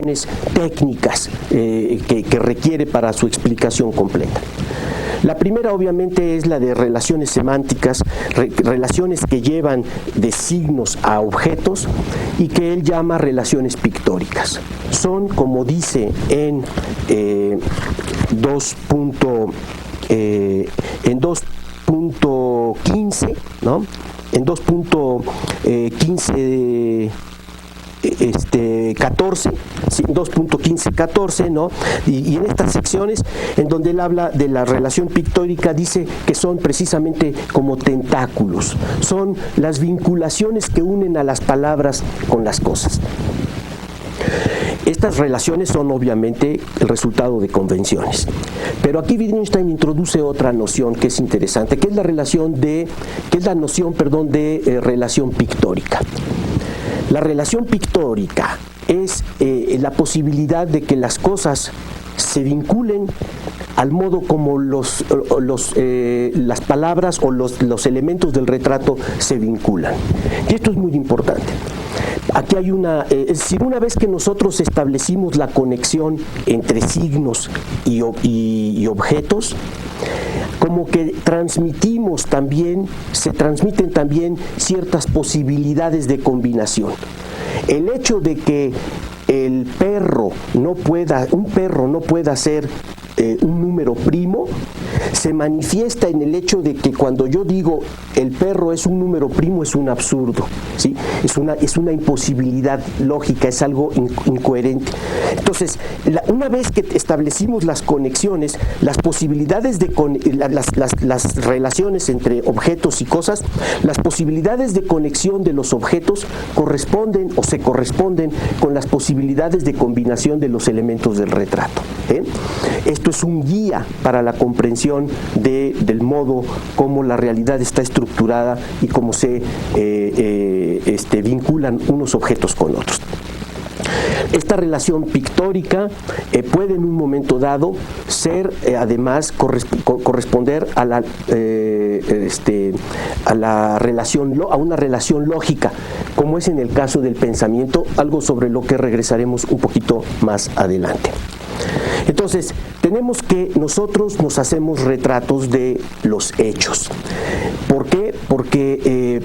condiciones técnicas que requiere para su explicación completa. La primera obviamente es la de relaciones semánticas, relaciones que llevan de signos a objetos y que él llama relaciones pictóricas. Son, como dice en 2.15, ¿no? En 2.15 14, 2.15.14, ¿no? Y en estas secciones en donde él habla de la relación pictórica, dice que son precisamente como tentáculos, son las vinculaciones que unen a las palabras con las cosas. Estas relaciones son obviamente el resultado de convenciones. Pero aquí Wittgenstein introduce otra noción que es interesante, que es la noción de relación pictórica. La relación pictórica es la posibilidad de que las cosas se vinculen al modo como las palabras o los elementos del retrato se vinculan. Y esto es muy importante. Aquí hay es decir, una vez que nosotros establecimos la conexión entre signos y objetos, como que se transmiten también ciertas posibilidades de combinación. El hecho de que un perro no pueda ser un número primo, se manifiesta en el hecho de que cuando yo digo el perro es un número primo, es un absurdo, ¿sí? Es una imposibilidad lógica, es algo incoherente. Entonces, una vez que establecimos las conexiones, las posibilidades las relaciones entre objetos y cosas, las posibilidades de conexión de los objetos se corresponden con las posibilidades de combinación de los elementos del retrato. Esto es un guía para la comprensión del modo como la realidad está estructurada y cómo se vinculan unos objetos con otros. Esta relación pictórica puede en un momento dado ser además corresponder a una relación lógica, como es en el caso del pensamiento, algo sobre lo que regresaremos un poquito más adelante. Entonces, tenemos que nosotros nos hacemos retratos de los hechos. ¿Por qué? Porque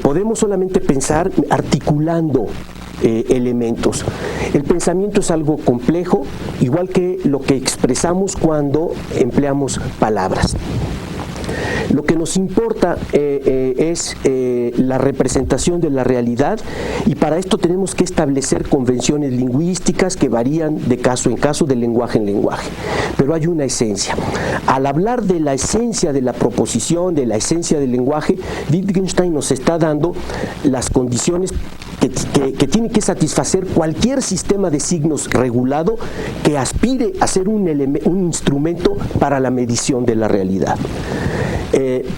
podemos solamente pensar articulando elementos. El pensamiento es algo complejo, igual que lo que expresamos cuando empleamos palabras. Lo que nos importa es la representación de la realidad, y para esto tenemos que establecer convenciones lingüísticas que varían de caso en caso, de lenguaje en lenguaje. Pero hay una esencia. Al hablar de la esencia de la proposición, de la esencia del lenguaje, Wittgenstein nos está dando las condiciones que tiene que satisfacer cualquier sistema de signos regulado que aspire a ser un instrumento para la medición de la realidad.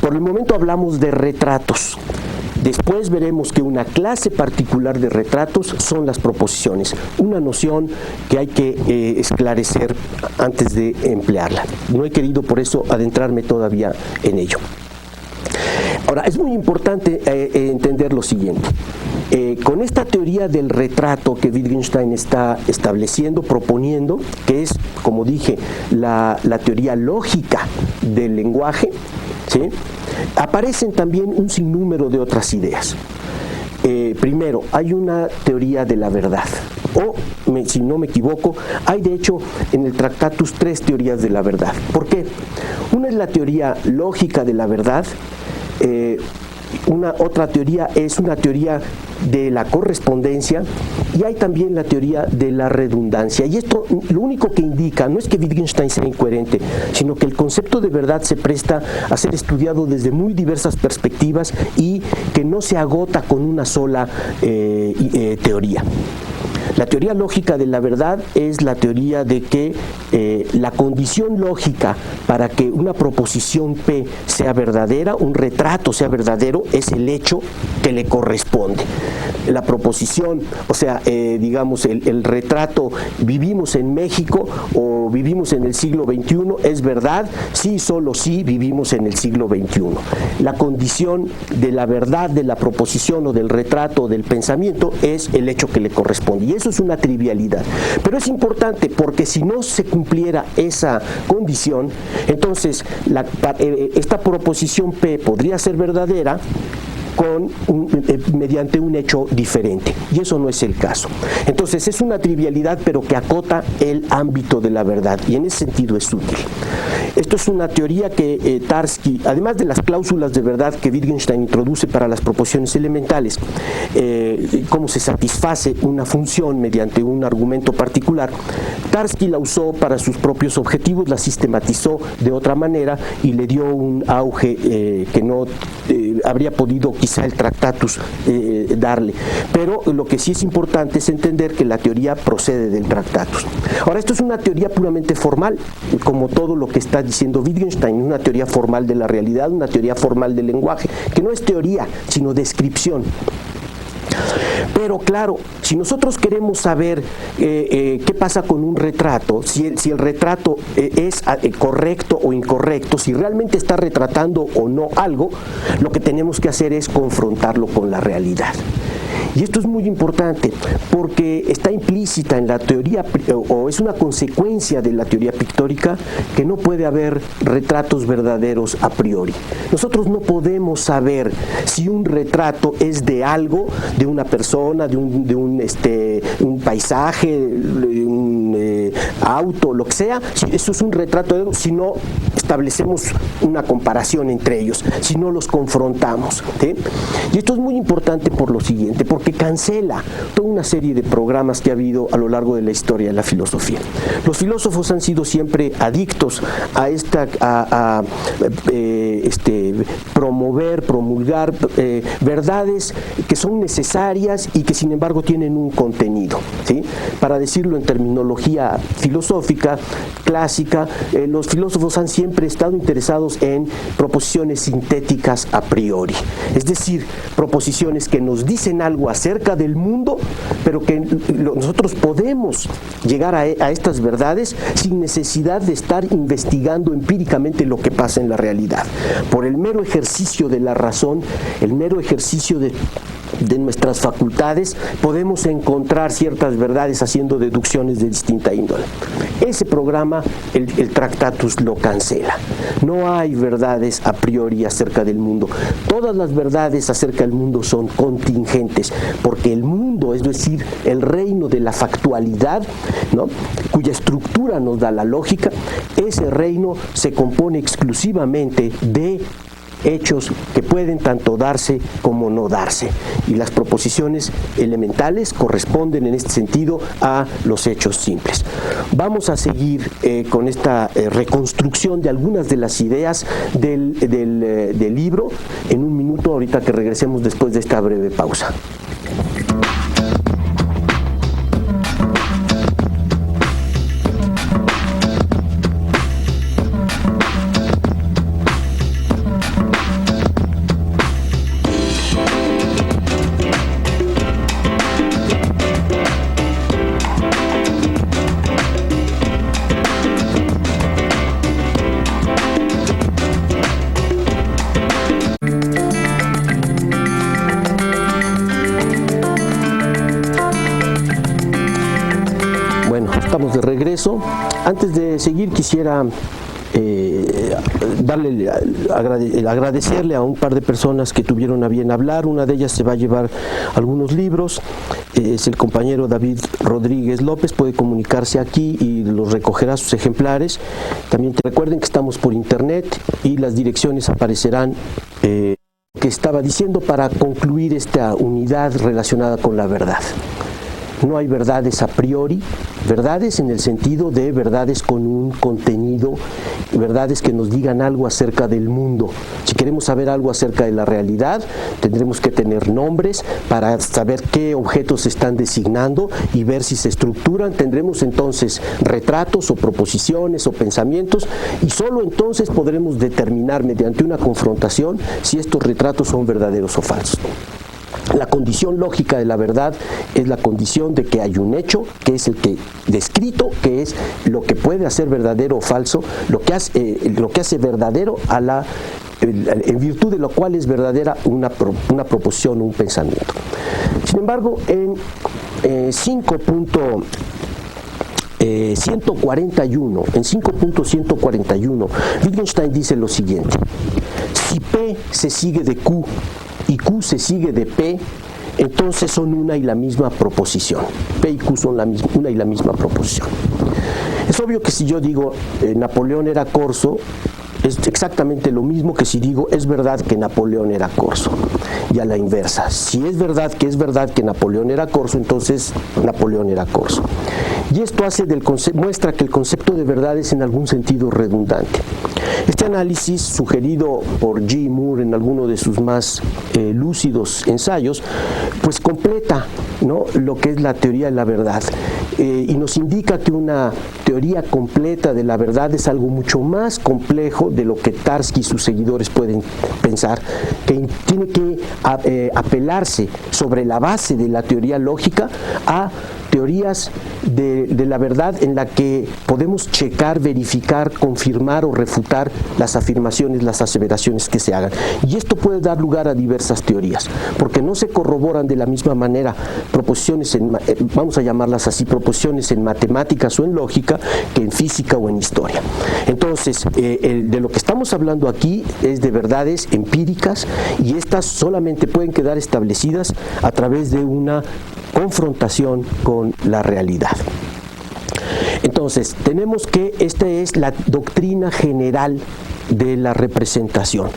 Por el momento hablamos de retratos. Después veremos que una clase particular de retratos son las proposiciones, una noción que hay que esclarecer antes de emplearla. No he querido por eso adentrarme todavía en ello. Ahora, es muy importante entender lo siguiente. Con esta teoría del retrato que Wittgenstein está estableciendo, proponiendo, que es, como dije, la teoría lógica del lenguaje, ¿sí?, aparecen también un sinnúmero de otras ideas. Primero, hay una teoría de la verdad, si no me equivoco, hay de hecho en el Tractatus 3 teorías de la verdad. ¿Por qué? Una es la teoría lógica de la verdad. Otra teoría es una teoría de la correspondencia, y hay también la teoría de la redundancia. Y esto lo único que indica no es que Wittgenstein sea incoherente, sino que el concepto de verdad se presta a ser estudiado desde muy diversas perspectivas y que no se agota con una sola teoría. La teoría lógica de la verdad es la teoría de que la condición lógica para que una proposición P sea verdadera, un retrato sea verdadero, es el hecho que le corresponde. La proposición, o sea, digamos, el retrato vivimos en México o vivimos en el siglo XXI, es verdad, sí, solo sí vivimos en el siglo XXI. La condición de la verdad de la proposición o del retrato o del pensamiento es el hecho que le corresponde. Y eso es una trivialidad. Pero es importante porque si no se cumpliera esa condición, entonces esta proposición P podría ser verdadera mediante un hecho diferente, y eso no es el caso. Entonces es una trivialidad, pero que acota el ámbito de la verdad, y en ese sentido es útil. Esto es una teoría que Tarski, además de las cláusulas de verdad que Wittgenstein introduce para las proposiciones elementales, cómo se satisface una función mediante un argumento particular, Tarski la usó para sus propios objetivos, la sistematizó de otra manera y le dio un auge que no habría podido quizá el Tractatus darle. Pero lo que sí es importante es entender que la teoría procede del Tractatus. Ahora, esto es una teoría puramente formal, como todo lo que está diciendo Wittgenstein, una teoría formal de la realidad, una teoría formal del lenguaje, que no es teoría, sino descripción. Pero claro, si nosotros queremos saber qué pasa con un retrato, si el retrato es correcto o incorrecto, si realmente está retratando o no algo, lo que tenemos que hacer es confrontarlo con la realidad. Y esto es muy importante porque está implícita en la teoría, o es una consecuencia de la teoría pictórica, que no puede haber retratos verdaderos a priori. Nosotros no podemos saber si un retrato es de algo, de una persona, de un paisaje, un auto, lo que sea, si eso es un retrato de algo, si no establecemos una comparación entre ellos, si no los confrontamos, ¿sí? Y esto es muy importante por lo siguiente, porque cancela toda una serie de programas que ha habido a lo largo de la historia de la filosofía. Los filósofos han sido siempre adictos a promover, promulgar verdades que son necesarias y que sin embargo tienen un contenido, ¿sí? Para decirlo en terminología filosófica clásica, los filósofos han siempre estado interesados en proposiciones sintéticas a priori, es decir, proposiciones que nos dicen algo acerca del mundo, pero que nosotros podemos llegar a estas verdades sin necesidad de estar investigando empíricamente lo que pasa en la realidad. Por el mero ejercicio de la razón, el mero ejercicio de nuestras facultades, podemos encontrar ciertas verdades haciendo deducciones de distinta índole. Ese programa, el Tractatus lo cancela. No hay verdades a priori acerca del mundo. Todas las verdades acerca del mundo son contingentes, porque el mundo, es decir, el reino de la factualidad, ¿no?, cuya estructura nos da la lógica, ese reino se compone exclusivamente de hechos que pueden tanto darse como no darse, y las proposiciones elementales corresponden en este sentido a los hechos simples. Vamos a seguir con esta reconstrucción de algunas de las ideas del libro en un minuto, ahorita que regresemos después de esta breve pausa. De regreso. Antes de seguir quisiera agradecerle a un par de personas que tuvieron a bien hablar. Una de ellas se va a llevar algunos libros, es el compañero David Rodríguez López, puede comunicarse aquí y los recogerá sus ejemplares. También recuerden que estamos por internet y las direcciones aparecerán. Que estaba diciendo para concluir esta unidad relacionada con la verdad. No hay verdades a priori, verdades en el sentido de verdades con un contenido, verdades que nos digan algo acerca del mundo. Si queremos saber algo acerca de la realidad, tendremos que tener nombres para saber qué objetos se están designando y ver si se estructuran. Tendremos entonces retratos o proposiciones o pensamientos, y solo entonces podremos determinar mediante una confrontación si estos retratos son verdaderos o falsos. La condición lógica de la verdad es la condición de que hay un hecho, que es el que descrito, que es lo que puede hacer verdadero o falso, lo que hace verdadero en virtud de lo cual es verdadera una proposición o un pensamiento. Sin embargo, 5.141, Wittgenstein dice lo siguiente: si P se sigue de Q y Q se sigue de P, entonces son una y la misma proposición. P y Q son una y la misma proposición. Es obvio que si yo digo Napoleón era corso, es exactamente lo mismo que si digo es verdad que Napoleón era corso. Y a la inversa, si es verdad que Napoleón era corso, entonces Napoleón era corso. Y esto muestra que el concepto de verdad es en algún sentido redundante. Este análisis, sugerido por G. Moore en alguno de sus más lúcidos ensayos, pues completa, ¿no?, lo que es la teoría de la verdad, y nos indica que una teoría completa de la verdad es algo mucho más complejo de lo que Tarski y sus seguidores pueden pensar, que tiene que apelarse sobre la base de la teoría lógica a teorías de la verdad en la que podemos checar, verificar, confirmar o refutar las afirmaciones, las aseveraciones que se hagan. Y esto puede dar lugar a diversas teorías, porque no se corroboran de la misma manera proposiciones, vamos a llamarlas así, proposiciones en matemáticas o en lógica, que en física o en historia. Entonces, de lo que estamos hablando aquí es de verdades empíricas, y estas solamente pueden quedar establecidas a través de una confrontación con la realidad. Entonces, tenemos que esta es la doctrina general de la representación.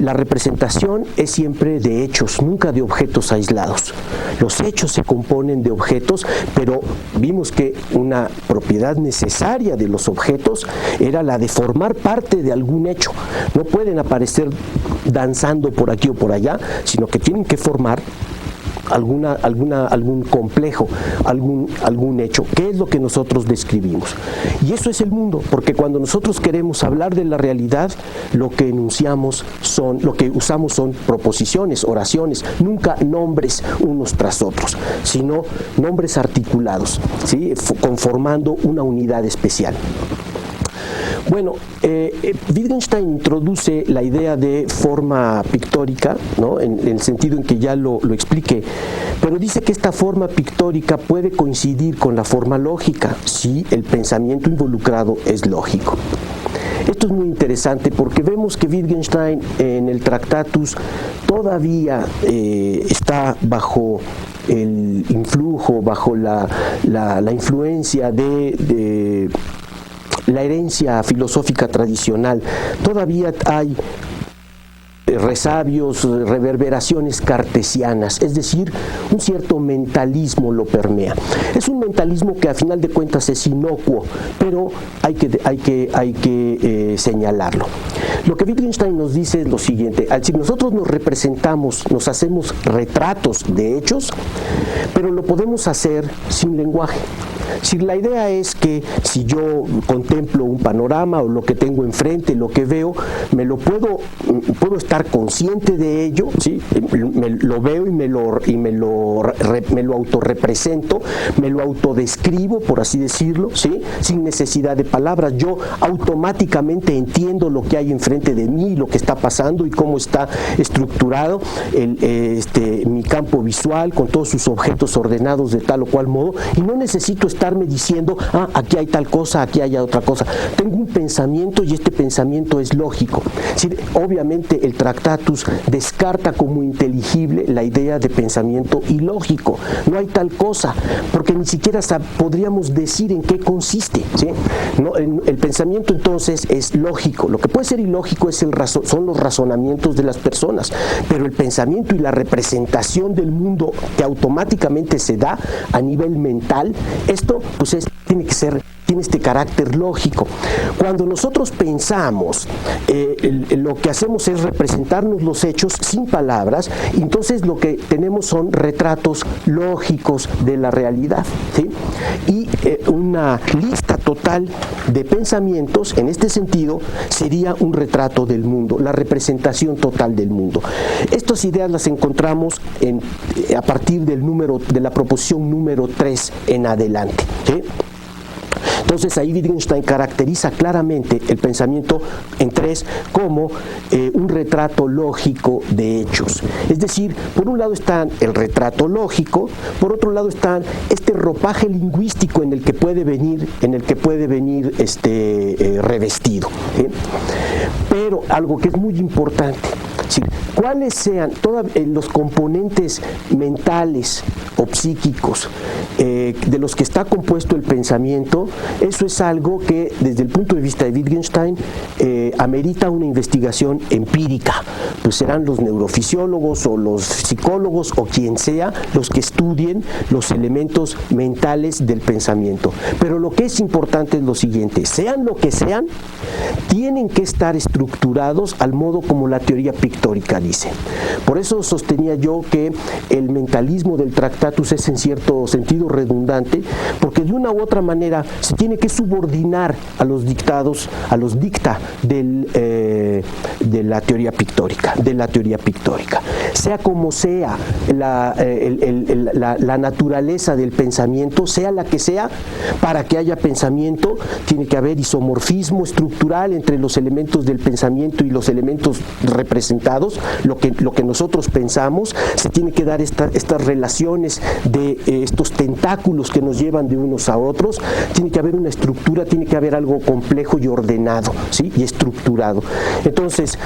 La representación es siempre de hechos, nunca de objetos aislados. Los hechos se componen de objetos, pero vimos que una propiedad necesaria de los objetos era la de formar parte de algún hecho. No pueden aparecer danzando por aquí o por allá, sino que tienen que formar algún complejo, algún hecho, que es lo que nosotros describimos. Y eso es el mundo, porque cuando nosotros queremos hablar de la realidad, lo que usamos son proposiciones, oraciones, nunca nombres unos tras otros, sino nombres articulados, ¿sí?, conformando una unidad especial. Bueno, Wittgenstein introduce la idea de forma pictórica, ¿no?, en el sentido en que ya lo expliqué, pero dice que esta forma pictórica puede coincidir con la forma lógica si el pensamiento involucrado es lógico. Esto es muy interesante porque vemos que Wittgenstein en el Tractatus todavía está bajo el influjo, bajo la influencia de la herencia filosófica tradicional. Todavía hay resabios, reverberaciones cartesianas, es decir, un cierto mentalismo lo permea. Es un mentalismo que a final de cuentas es inocuo, pero hay que señalarlo. Lo que Wittgenstein nos dice es lo siguiente: si nosotros nos representamos, nos hacemos retratos de hechos, pero lo podemos hacer sin lenguaje. Si la idea es que si yo contemplo un panorama o lo que tengo enfrente, lo que veo, puedo estar consciente de ello, ¿sí?, lo veo y me lo autorrepresento, me lo autodescribo, por así decirlo, ¿sí?, sin necesidad de palabras. Yo automáticamente entiendo lo que hay enfrente de mí, lo que está pasando y cómo está estructurado mi campo visual con todos sus objetos ordenados de tal o cual modo, y no necesito estarme diciendo, aquí hay tal cosa, aquí hay otra cosa. Tengo un pensamiento y este pensamiento es lógico. Sí, obviamente el Tractatus descarta como inteligible la idea de pensamiento ilógico. No hay tal cosa, porque ni siquiera podríamos decir en qué consiste, ¿sí? No, el pensamiento entonces es lógico. Lo que puede ser ilógico son los razonamientos de las personas, pero el pensamiento y la representación del mundo que automáticamente se da a nivel mental, esto pues tiene este carácter lógico. Cuando nosotros pensamos, lo que hacemos es representarnos los hechos sin palabras, entonces lo que tenemos son retratos lógicos de la realidad, ¿sí? Y una lista total de pensamientos, en este sentido, sería un retrato del mundo, la representación total del mundo. Estas ideas las encontramos a partir de la proposición número 3 en adelante, ¿sí? Entonces ahí Wittgenstein caracteriza claramente el pensamiento en tres como un retrato lógico de hechos. Es decir, por un lado está el retrato lógico, por otro lado está este ropaje lingüístico en el que puede venir revestido. Pero algo que es muy importante, es decir, cuáles sean todos los componentes mentales o psíquicos de los que está compuesto el pensamiento, eso es algo que desde el punto de vista de Wittgenstein amerita una investigación empírica. Pues serán los neurofisiólogos o los psicólogos o quien sea los que estudien los elementos mentales del pensamiento. Pero lo que es importante es lo siguiente: sean lo que sean, tienen que estar estructurados al modo como la teoría pictórica dice. Por eso sostenía yo que el mentalismo del Tractatus es en cierto sentido redundante, porque de una u otra manera se tiene que subordinar a los dicta de la teoría pictórica, sea como sea la naturaleza del pensamiento, sea la que sea. Para que haya pensamiento tiene que haber isomorfismo estructural entre los elementos del pensamiento y los elementos representados, lo que nosotros pensamos. Se tiene que dar estas relaciones de estos tentáculos que nos llevan de unos a otros. Tiene que haber una estructura, tiene que haber algo complejo y ordenado, ¿sí? Y estructurado. Entonces,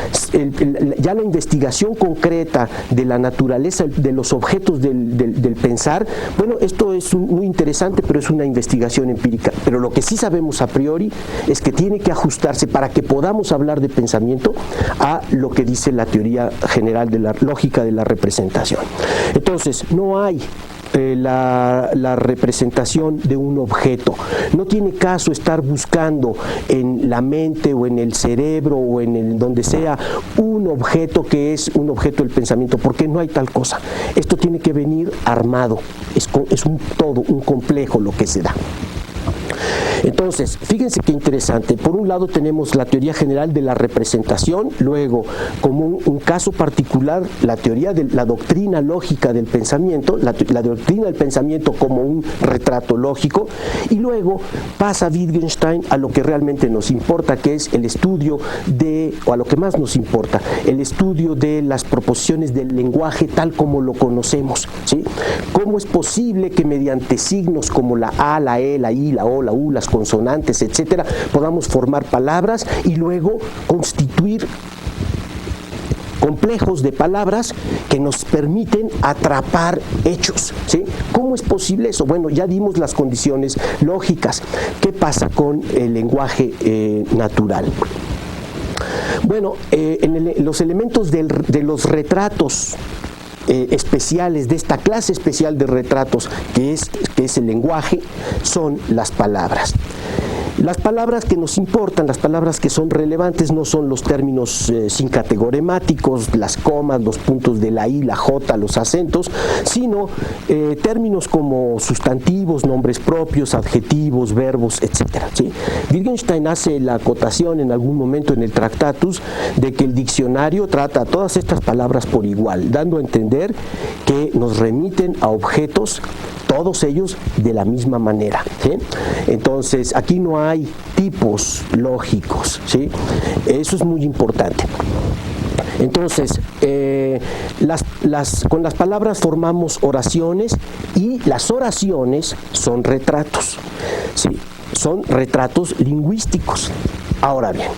ya la investigación concreta de la naturaleza de los objetos del pensar, bueno, esto es muy interesante, pero es una investigación empírica. Pero lo que sí sabemos a priori es que tiene que ajustarse para que podamos hablar de pensamiento a lo que dice la teoría general de la lógica de la representación. Entonces, no hay la representación de un objeto. No tiene caso estar buscando en la mente o en el cerebro o en donde sea un objeto que es un objeto del pensamiento, porque no hay tal cosa. Esto tiene que venir armado, es un todo, un complejo lo que se da. Entonces, fíjense qué interesante. Por un lado tenemos la teoría general de la representación, luego, como un caso particular, la teoría de la doctrina lógica del pensamiento, la doctrina del pensamiento como un retrato lógico, y luego pasa Wittgenstein a lo que realmente nos importa, que es el estudio o a lo que más nos importa, el estudio de las proposiciones del lenguaje tal como lo conocemos, ¿sí? ¿Cómo es posible que mediante signos como la A, la E, la I, la O, la U, las consonantes, etcétera, podamos formar palabras y luego constituir complejos de palabras que nos permiten atrapar hechos, ¿sí? ¿Cómo es posible eso? Bueno, ya dimos las condiciones lógicas. ¿Qué pasa con el lenguaje natural? Bueno, los elementos de los retratos especiales, de esta clase especial de retratos que es el lenguaje, son las palabras. Las palabras que nos importan, las palabras que son relevantes, no son los términos sincategoremáticos, las comas, los puntos de la I, la J, los acentos, sino términos como sustantivos, nombres propios, adjetivos, verbos, etc. ¿Sí? Wittgenstein hace la acotación en algún momento en el Tractatus de que el diccionario trata a todas estas palabras por igual, dando a entender que nos remiten a objetos, todos ellos de la misma manera, ¿sí? Entonces, aquí no hay tipos lógicos, ¿sí? Eso es muy importante. Entonces, con las palabras formamos oraciones y las oraciones son retratos, ¿sí? Son retratos lingüísticos. Ahora bien,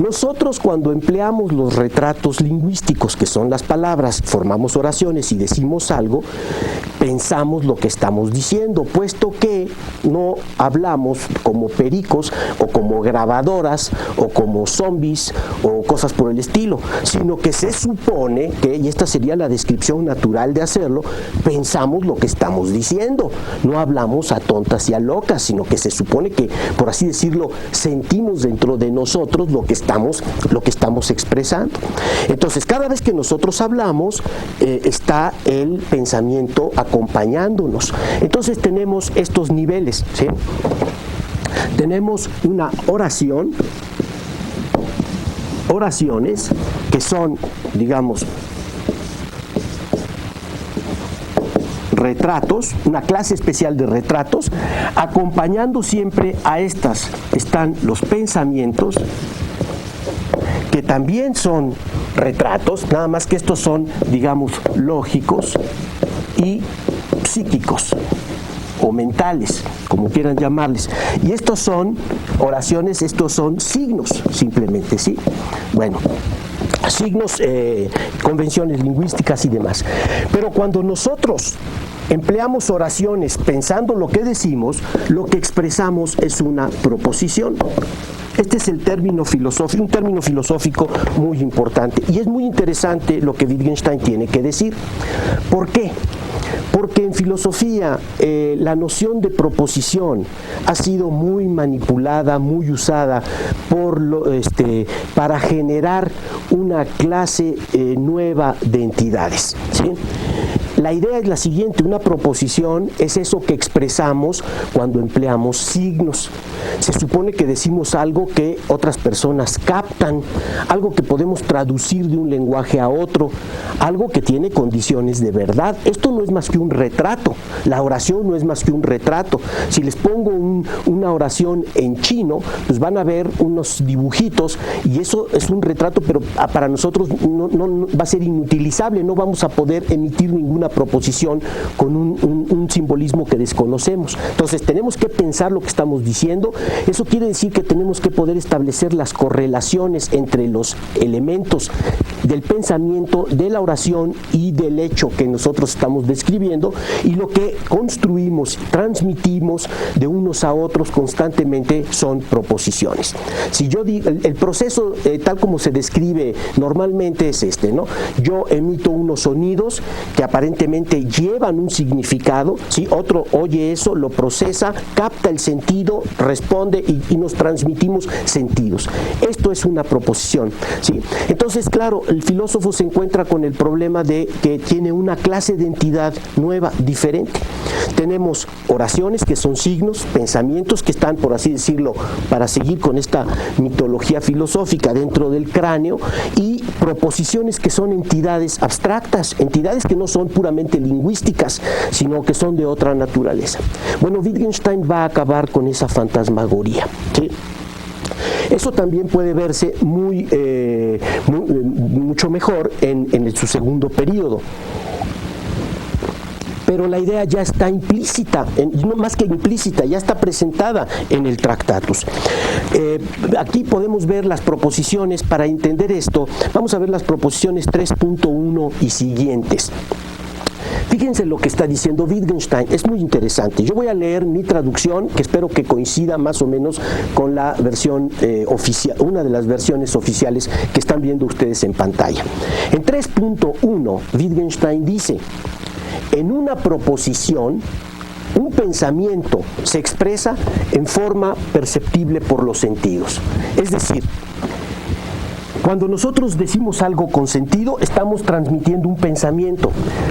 nosotros cuando empleamos los retratos lingüísticos, que son las palabras, formamos oraciones y decimos algo, pensamos lo que estamos diciendo, puesto que no hablamos como pericos o como grabadoras o como zombies o cosas por el estilo, sino que se supone que, y esta sería la descripción natural de hacerlo, pensamos lo que estamos diciendo, no hablamos a tontas y a locas, sino que se supone que, por así decirlo, sentimos dentro de nosotros lo que estamos expresando. Entonces, cada vez que nosotros hablamos, está el pensamiento acompañándonos. Entonces tenemos estos niveles, ¿sí? Tenemos una oración, oraciones que son, digamos, retratos, una clase especial de retratos. Acompañando siempre a estas están los pensamientos, que también son retratos, nada más que estos son, digamos, lógicos y psíquicos o mentales, como quieran llamarles. Y estos son oraciones, estos son signos, simplemente, ¿sí? Bueno, signos, convenciones lingüísticas y demás. Pero cuando nosotros empleamos oraciones pensando lo que decimos, lo que expresamos es una proposición. Este es el término filosófico, un término filosófico muy importante. Y es muy interesante lo que Wittgenstein tiene que decir. ¿Por qué? Porque en filosofía la noción de proposición ha sido muy manipulada, muy usada para generar una clase nueva de entidades, ¿sí? La idea es la siguiente: una proposición es eso que expresamos cuando empleamos signos. Se supone que decimos algo que otras personas captan, algo que podemos traducir de un lenguaje a otro, algo que tiene condiciones de verdad. Esto no es más que un retrato, la oración no es más que un retrato. Si les pongo una oración en chino, pues van a ver unos dibujitos y eso es un retrato, pero para nosotros no va a ser inutilizable, no vamos a poder emitir ninguna proposición con un simbolismo que desconocemos. Entonces tenemos que pensar lo que estamos diciendo. Eso quiere decir que tenemos que poder establecer las correlaciones entre los elementos del pensamiento, de la oración y del hecho que nosotros estamos describiendo, y lo que construimos, transmitimos de unos a otros constantemente son proposiciones. Si yo digo, el proceso tal como se describe normalmente es este, ¿no? Yo emito unos sonidos que aparentemente llevan un significado, ¿sí? Otro oye eso, lo procesa, capta el sentido, responde y nos transmitimos sentidos. Esto es una proposición, ¿sí? Entonces, claro, el filósofo se encuentra con el problema de que tiene una clase de entidad nueva, diferente. Tenemos oraciones que son signos, pensamientos que están, por así decirlo, para seguir con esta mitología filosófica, dentro del cráneo, y proposiciones que son entidades abstractas, entidades que no son puramente lingüísticas, sino que son de otra naturaleza. Bueno, Wittgenstein va a acabar con esa fantasmagoría, ¿sí? Eso también puede verse mucho mejor en su segundo periodo. Pero la idea ya está implícita, no más que implícita, ya está presentada en el Tractatus. Aquí podemos ver las proposiciones. Para entender esto, vamos a ver las proposiciones 3.1 y siguientes. Fíjense lo que está diciendo Wittgenstein, es muy interesante. Yo voy a leer mi traducción, que espero que coincida más o menos con la versión oficial, una de las versiones oficiales que están viendo ustedes en pantalla. En 3.1, Wittgenstein dice: en una proposición, un pensamiento se expresa en forma perceptible por los sentidos. Es decir, cuando nosotros decimos algo con sentido, estamos transmitiendo un pensamiento.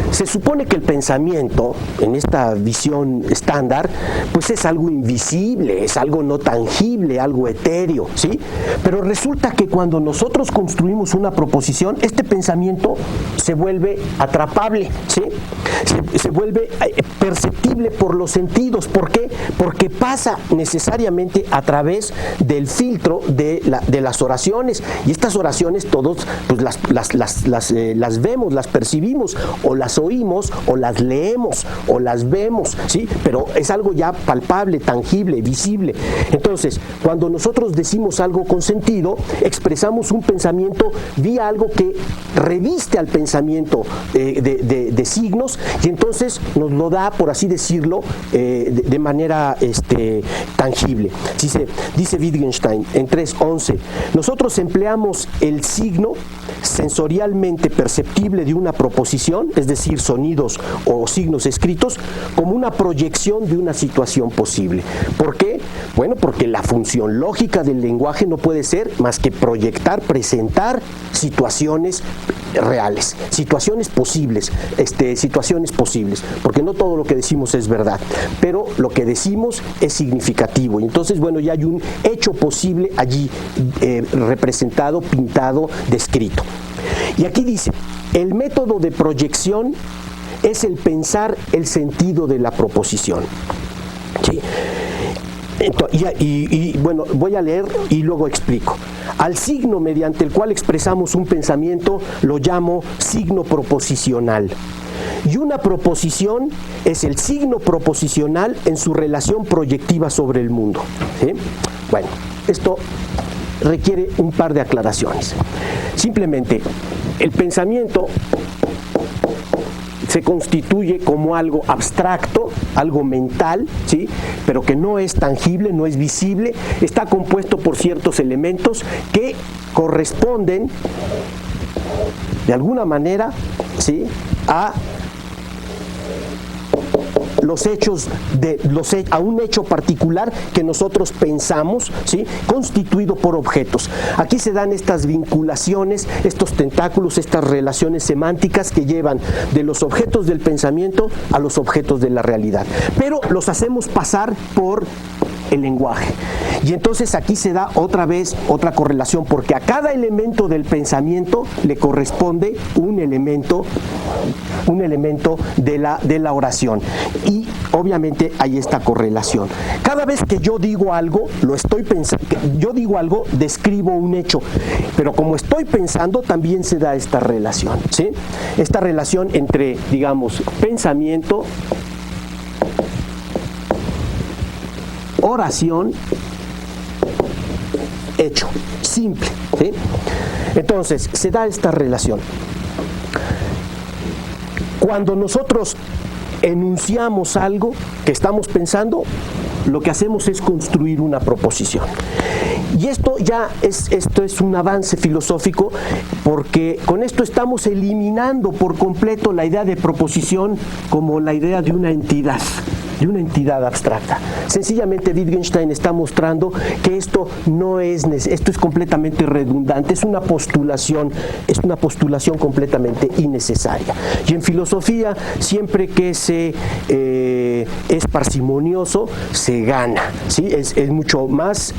Se supone que el pensamiento, en esta visión estándar, pues es algo invisible, es algo no tangible, algo etéreo, ¿sí? Pero resulta que cuando nosotros construimos una proposición, este pensamiento se vuelve atrapable, ¿sí? Se vuelve perceptible por los sentidos. ¿Por qué? Porque pasa necesariamente a través del filtro de las oraciones. Y estas oraciones todos pues las vemos, las percibimos, o las oímos, o las leemos, o las vemos, ¿sí? Pero es algo ya palpable, tangible, visible. Entonces, cuando nosotros decimos algo con sentido, expresamos un pensamiento vía algo que reviste al pensamiento de signos, y entonces nos lo da, por así decirlo, de manera tangible. Dice Wittgenstein en 3.11: nosotros empleamos el signo sensorialmente perceptible de una proposición, es decir, sonidos o signos escritos, como una proyección de una situación posible. ¿Por qué? Bueno, porque la función lógica del lenguaje no puede ser más que proyectar, presentar situaciones reales, situaciones posibles, porque no todo lo que decimos es verdad, pero lo que decimos es significativo, y entonces, bueno, ya hay un hecho posible allí representado, pintado, descrito. Y aquí dice: el método de proyección es el pensar el sentido de la proposición. ¿Sí? Bueno, voy a leer y luego explico. Al signo mediante el cual expresamos un pensamiento lo llamo signo proposicional. Y una proposición es el signo proposicional en su relación proyectiva sobre el mundo. ¿Sí? Bueno, esto requiere un par de aclaraciones. Simplemente, el pensamiento se constituye como algo abstracto, algo mental, ¿sí? Pero que no es tangible, no es visible, está compuesto por ciertos elementos que corresponden de alguna manera, ¿sí?, a los hechos a un hecho particular que nosotros pensamos, ¿sí?, constituido por objetos. Aquí se dan estas vinculaciones, estos tentáculos, estas relaciones semánticas que llevan de los objetos del pensamiento a los objetos de la realidad. Pero los hacemos pasar por el lenguaje. Y entonces aquí se da otra vez otra correlación, porque a cada elemento del pensamiento le corresponde un elemento de la oración. Y obviamente hay esta correlación. Cada vez que yo digo algo, lo estoy pensando, yo digo algo, describo un hecho, pero como estoy pensando, también se da esta relación, ¿sí? Esta relación entre, digamos, pensamiento, oración, hecho, simple, ¿sí? Entonces, se da esta relación. Cuando nosotros enunciamos algo que estamos pensando, lo que hacemos es construir una proposición. Y esto es un avance filosófico, porque con esto estamos eliminando por completo la idea de proposición como la idea de una entidad abstracta. Sencillamente Wittgenstein está mostrando que esto es completamente redundante, es una postulación completamente innecesaria. Y en filosofía, siempre que es parsimonioso, se gana, ¿sí? Es mucho más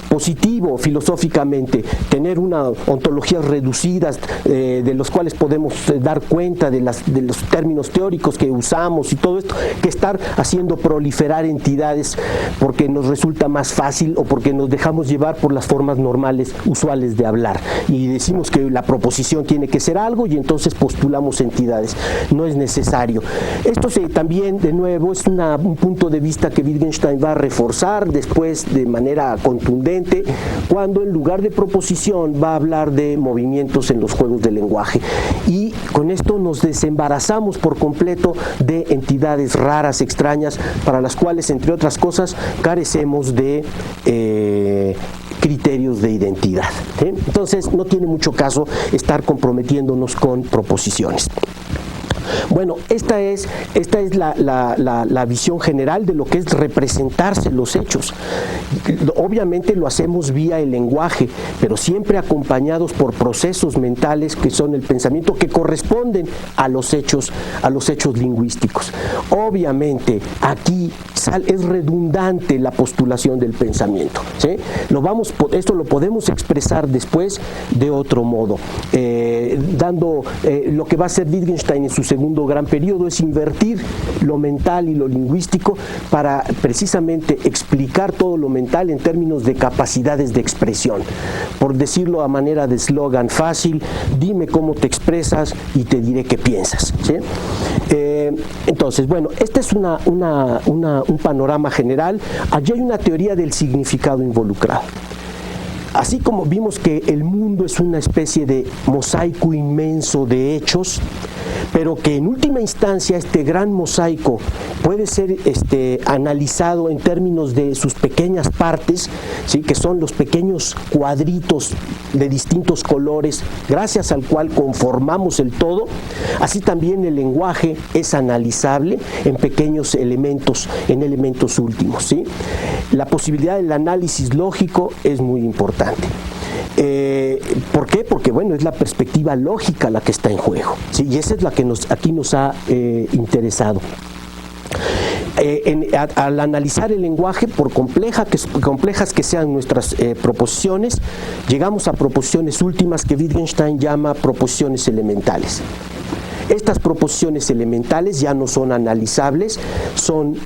positivo filosóficamente tener una ontologías reducidas de los cuales podemos dar cuenta de los términos teóricos que usamos y todo esto, que estar haciendo proliferar entidades porque nos resulta más fácil o porque nos dejamos llevar por las formas normales, usuales de hablar, y decimos que la proposición tiene que ser algo y entonces postulamos entidades. No es necesario. Esto también, de nuevo, es un punto de vista que Wittgenstein va a reforzar después de manera contundente, cuando en lugar de proposición va a hablar de movimientos en los juegos del lenguaje. Y con esto nos desembarazamos por completo de entidades raras, extrañas, para las cuales, entre otras cosas, carecemos de criterios de identidad, ¿sí? Entonces, no tiene mucho caso estar comprometiéndonos con proposiciones. Bueno, esta es la visión general de lo que es representarse los hechos. Obviamente lo hacemos vía el lenguaje, pero siempre acompañados por procesos mentales que son el pensamiento, que corresponden a los hechos lingüísticos. Obviamente aquí es redundante la postulación del pensamiento, ¿sí? Esto lo podemos expresar después de otro modo, dando lo que va a hacer Wittgenstein en su segundo gran periodo, es invertir lo mental y lo lingüístico para precisamente explicar todo lo mental en términos de capacidades de expresión. Por decirlo a manera de eslogan fácil, dime cómo te expresas y te diré qué piensas, ¿sí? Entonces, bueno, este es un panorama general. Allí hay una teoría del significado involucrado. Así como vimos que el mundo es una especie de mosaico inmenso de hechos, pero que en última instancia este gran mosaico puede ser analizado en términos de sus pequeñas partes, ¿sí?, que son los pequeños cuadritos de distintos colores, gracias al cual conformamos el todo. Así también el lenguaje es analizable en pequeños elementos, en elementos últimos, ¿sí? La posibilidad del análisis lógico es muy importante. ¿Por qué? Porque, bueno, es la perspectiva lógica la que está en juego, ¿sí? Y esa es la que aquí nos ha interesado. al analizar el lenguaje, por complejas que sean nuestras proposiciones, llegamos a proposiciones últimas que Wittgenstein llama proposiciones elementales. Estas proposiciones elementales ya no son analizables,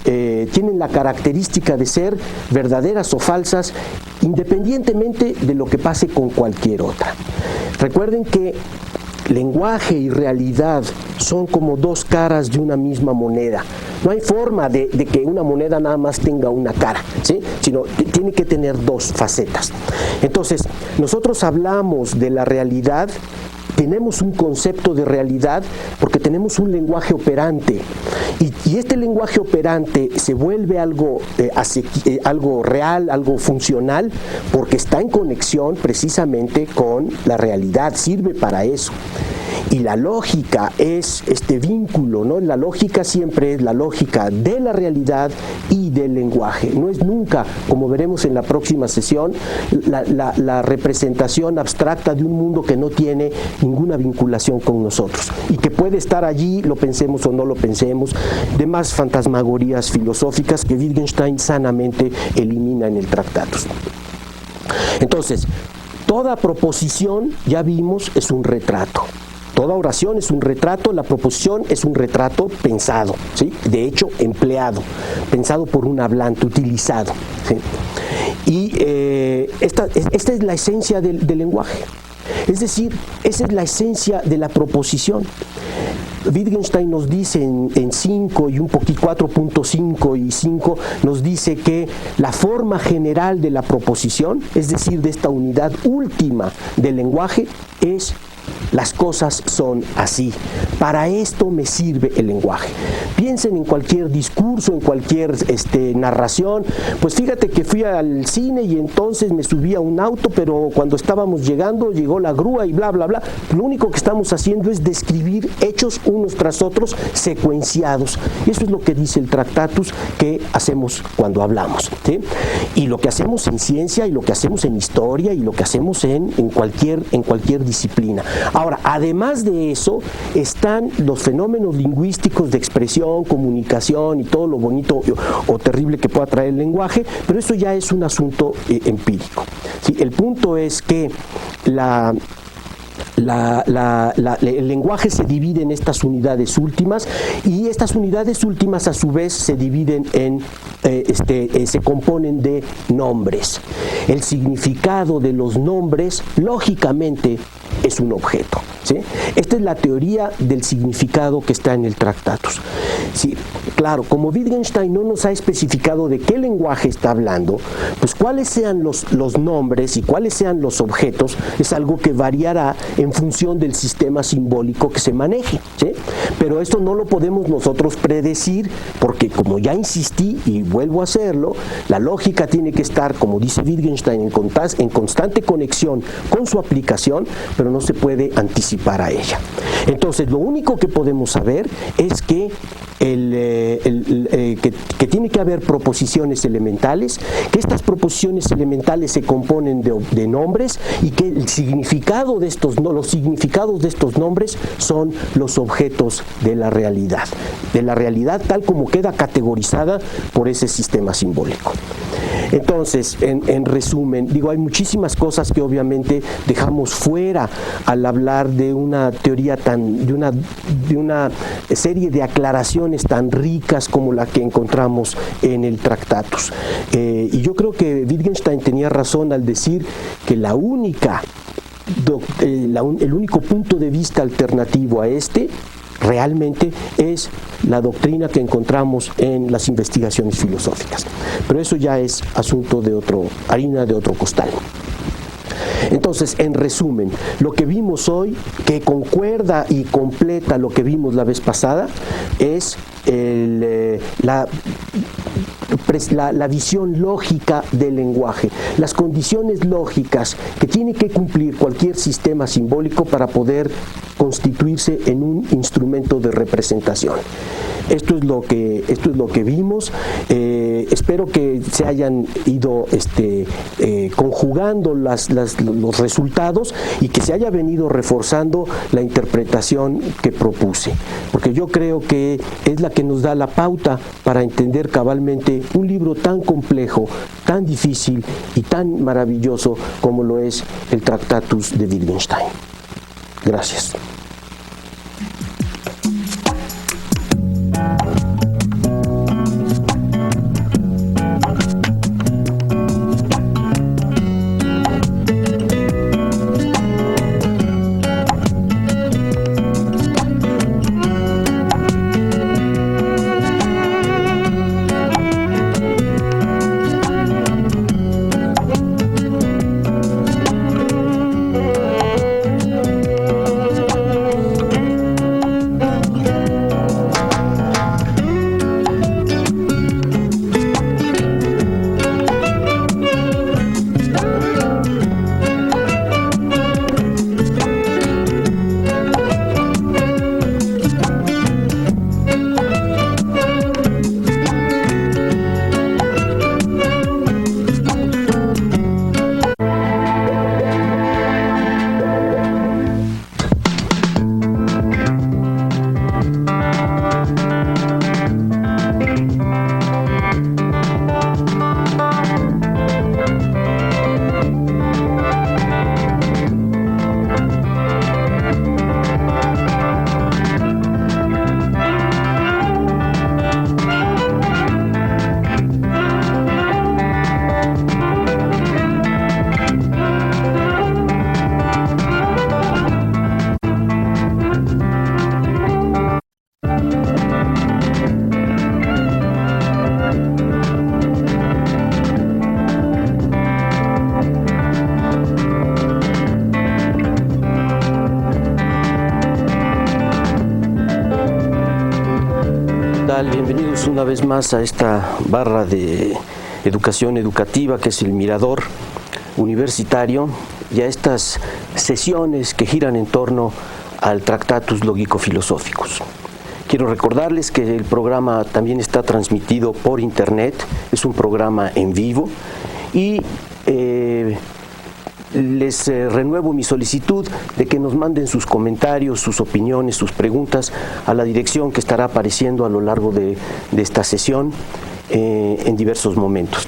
tienen la característica de ser verdaderas o falsas independientemente de lo que pase con cualquier otra. Recuerden que lenguaje y realidad son como dos caras de una misma moneda. No hay forma de que una moneda nada más tenga una cara, ¿sí? Sino tiene que tener dos facetas. Entonces, nosotros hablamos de la realidad, tenemos un concepto de realidad porque tenemos un lenguaje operante y este lenguaje operante se vuelve algo real, algo funcional, porque está en conexión precisamente con la realidad, sirve para eso. Y la lógica es este vínculo, ¿no? La lógica siempre es la lógica de la realidad y del lenguaje. No es nunca, como veremos en la próxima sesión, la representación abstracta de un mundo que no tiene ninguna vinculación con nosotros y que puede estar allí, lo pensemos o no lo pensemos, demás fantasmagorías filosóficas que Wittgenstein sanamente elimina en el Tractatus. Entonces, toda proposición, ya vimos, es un retrato. Toda oración es un retrato, la proposición es un retrato pensado, ¿sí? De hecho, empleado, pensado por un hablante, utilizado, ¿sí? Y esta es la esencia del lenguaje. Es decir, esa es la esencia de la proposición. Wittgenstein nos dice en 5 y un poquito 4.5 y 5 nos dice que la forma general de la proposición, es decir, de esta unidad última del lenguaje, es: las cosas son así. Para esto me sirve el lenguaje. Piensen en cualquier discurso, en cualquier narración. Pues fíjate que fui al cine y entonces me subí a un auto, pero cuando estábamos llegando llegó la grúa y bla, bla, bla. Lo único que estamos haciendo es describir hechos unos tras otros secuenciados. Y eso es lo que dice el Tractatus que hacemos cuando hablamos, ¿sí? Y lo que hacemos en ciencia y lo que hacemos en historia y lo que hacemos en cualquier disciplina. Ahora, además de eso, están los fenómenos lingüísticos de expresión, comunicación y todo lo bonito o terrible que pueda traer el lenguaje, pero eso ya es un asunto empírico, ¿sí? El punto es que el lenguaje se divide en estas unidades últimas y estas unidades últimas a su vez se dividen se componen de nombres. El significado de los nombres, lógicamente, es un objeto, ¿sí? Esta es la teoría del significado que está en el Tractatus. Sí, claro, como Wittgenstein no nos ha especificado de qué lenguaje está hablando, pues cuáles sean los nombres y cuáles sean los objetos es algo que variará en función del sistema simbólico que se maneje, ¿sí? Pero esto no lo podemos nosotros predecir porque, como ya insistí y vuelvo a hacerlo, la lógica tiene que estar, como dice Wittgenstein, en constante conexión con su aplicación, pero no se puede anticipar a ella. Entonces, lo único que podemos saber es que que tiene que haber proposiciones elementales, que estas proposiciones elementales se componen de nombres y que el significado de los significados de estos nombres son los objetos de la realidad tal como queda categorizada por ese sistema simbólico. Entonces, en resumen, hay muchísimas cosas que obviamente dejamos fuera al hablar de una teoría de una serie de aclaraciones tan ricas como la que encontramos en el Tractatus. Y yo creo que Wittgenstein tenía razón al decir que el único punto de vista alternativo a realmente es la doctrina que encontramos en las investigaciones filosóficas. Pero eso ya es asunto harina de otro costal. Entonces, en resumen, lo que vimos hoy, que concuerda y completa lo que vimos la vez pasada, es la visión lógica del lenguaje, las condiciones lógicas que tiene que cumplir cualquier sistema simbólico para poder constituirse en un instrumento de representación. Esto es lo que vimos. Espero que se hayan ido conjugando los resultados y que se haya venido reforzando la interpretación que propuse, porque yo creo que es la que nos da la pauta para entender cabalmente un libro tan complejo, tan difícil y tan maravilloso como lo es el Tractatus de Wittgenstein. Gracias. Bienvenidos una vez más a esta barra de educación educativa que es el Mirador Universitario y a estas sesiones que giran en torno al Tractatus Lógico-Filosóficus. Quiero recordarles que el programa también está transmitido por internet, es un programa en vivo y les renuevo mi solicitud de que nos manden sus comentarios, sus opiniones, sus preguntas a la dirección que estará apareciendo a lo largo de esta sesión en diversos momentos.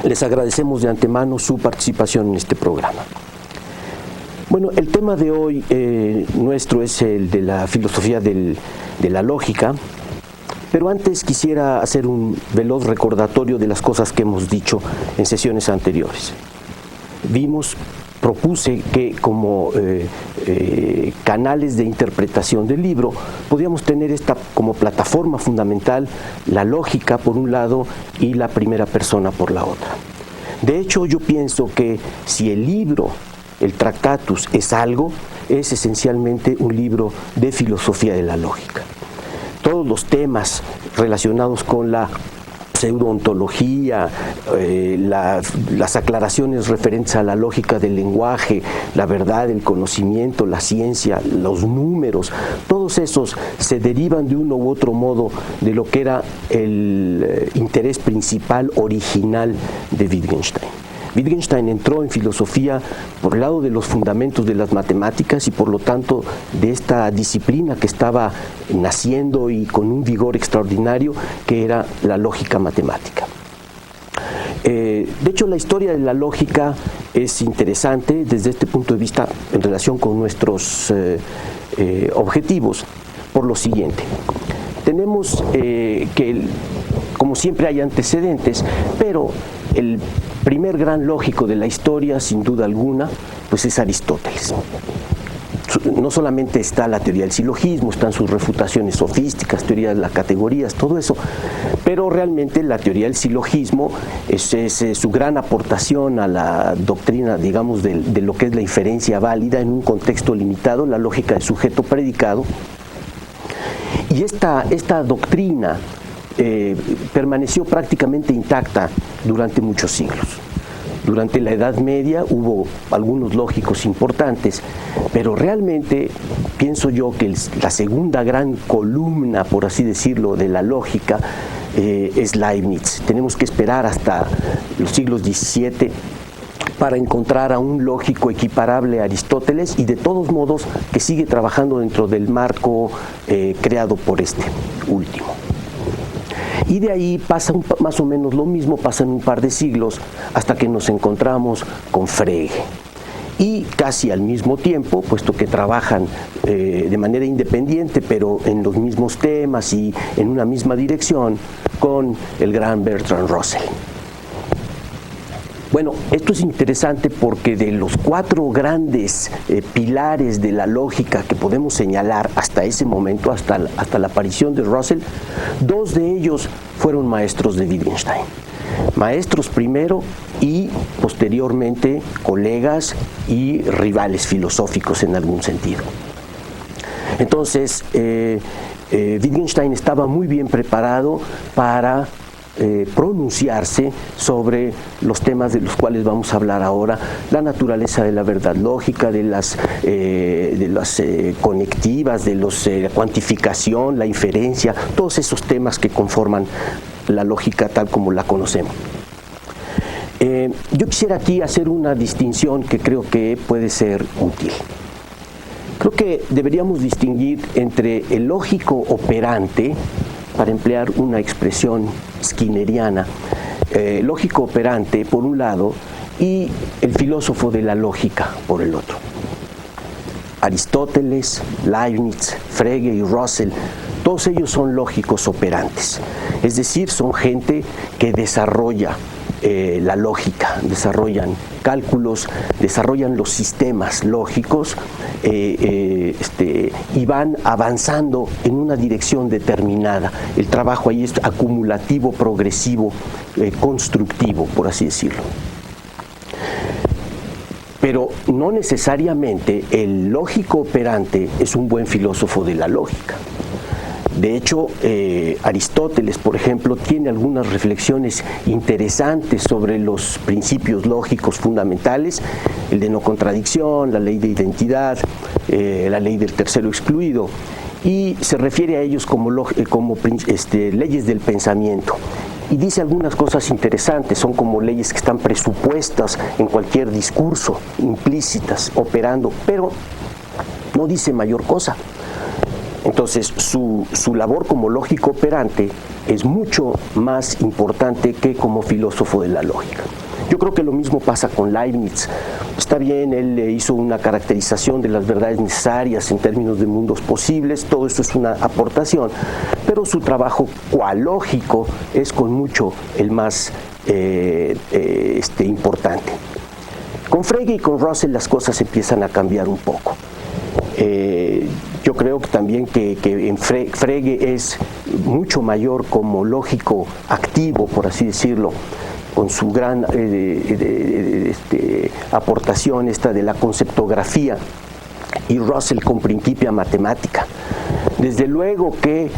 Les agradecemos de antemano su participación en este programa. Bueno, el tema de hoy nuestro es el de la filosofía de la lógica, pero antes quisiera hacer un veloz recordatorio de las cosas que hemos dicho en sesiones anteriores. Propuse que como canales de interpretación del libro podíamos tener esta como plataforma fundamental, la lógica por un lado y la primera persona por la otra. De hecho, yo pienso que si el libro, el Tractatus, es algo, es esencialmente un libro de filosofía de la lógica. Todos los temas relacionados con la pseudoontología, las aclaraciones referentes a la lógica del lenguaje, la verdad, el conocimiento, la ciencia, los números, todos esos se derivan de uno u otro modo de lo que era el interés principal original de Wittgenstein. Wittgenstein entró en filosofía por el lado de los fundamentos de las matemáticas y por lo tanto de esta disciplina que estaba naciendo y con un vigor extraordinario que era la lógica matemática. De hecho, la historia de la lógica es interesante desde este punto de vista en relación con nuestros objetivos por lo siguiente. Tenemos que, como siempre, hay antecedentes, pero el primer gran lógico de la historia, sin duda alguna, pues es Aristóteles. No solamente está la teoría del silogismo, están sus refutaciones sofísticas, teoría de las categorías, todo eso, pero realmente la teoría del silogismo es su gran aportación a la doctrina, digamos, de lo que es la inferencia válida en un contexto limitado, la lógica de sujeto-predicado. Y esta doctrina permaneció prácticamente intacta durante muchos siglos. Durante la Edad Media hubo algunos lógicos importantes, pero realmente pienso yo que la segunda gran columna, por así decirlo, de la lógica es Leibniz. Tenemos que esperar hasta los siglos XVII para encontrar a un lógico equiparable a Aristóteles, y de todos modos que sigue trabajando dentro del marco creado por este último. Y de ahí pasa más o menos lo mismo, pasan un par de siglos hasta que nos encontramos con Frege. Y casi al mismo tiempo, puesto que trabajan de manera independiente, pero en los mismos temas y en una misma dirección, con el gran Bertrand Russell. Bueno, esto es interesante porque de los 4 grandes pilares de la lógica que podemos señalar hasta ese momento, hasta la aparición de Russell, 2 de ellos fueron maestros de Wittgenstein. Maestros primero y posteriormente colegas y rivales filosóficos en algún sentido. Entonces, Wittgenstein estaba muy bien preparado para pronunciarse sobre los temas de los cuales vamos a hablar ahora: la naturaleza de la verdad lógica, de las conectivas, de la cuantificación, la inferencia, todos esos temas que conforman la lógica tal como la conocemos. Yo quisiera aquí hacer una distinción que creo que puede ser útil. Creo que deberíamos distinguir entre el lógico operante, para emplear una expresión skinneriana, lógico operante por un lado y el filósofo de la lógica por el otro. Aristóteles, Leibniz, Frege y Russell, todos ellos son lógicos operantes, es decir, son gente que desarrolla la lógica, desarrollan cálculos, desarrollan los sistemas lógicos y van avanzando en una dirección determinada. El trabajo ahí es acumulativo, progresivo, constructivo, por así decirlo. Pero no necesariamente el lógico operante es un buen filósofo de la lógica. De hecho, Aristóteles, por ejemplo, tiene algunas reflexiones interesantes sobre los principios lógicos fundamentales: el de no contradicción, la ley de identidad, la ley del tercero excluido, y se refiere a ellos como leyes del pensamiento. Y dice algunas cosas interesantes, son como leyes que están presupuestas en cualquier discurso, implícitas, operando, pero no dice mayor cosa. Entonces, su labor como lógico operante es mucho más importante que como filósofo de la lógica. Yo creo que lo mismo pasa con Leibniz. Está bien, él hizo una caracterización de las verdades necesarias en términos de mundos posibles, todo eso es una aportación, pero su trabajo cualógico es con mucho el más importante. Con Frege y con Russell las cosas empiezan a cambiar un poco. Yo creo que también que en Frege es mucho mayor como lógico activo, por así decirlo, con su gran aportación de la conceptografía, y Russell con Principia Mathematica. Desde luego que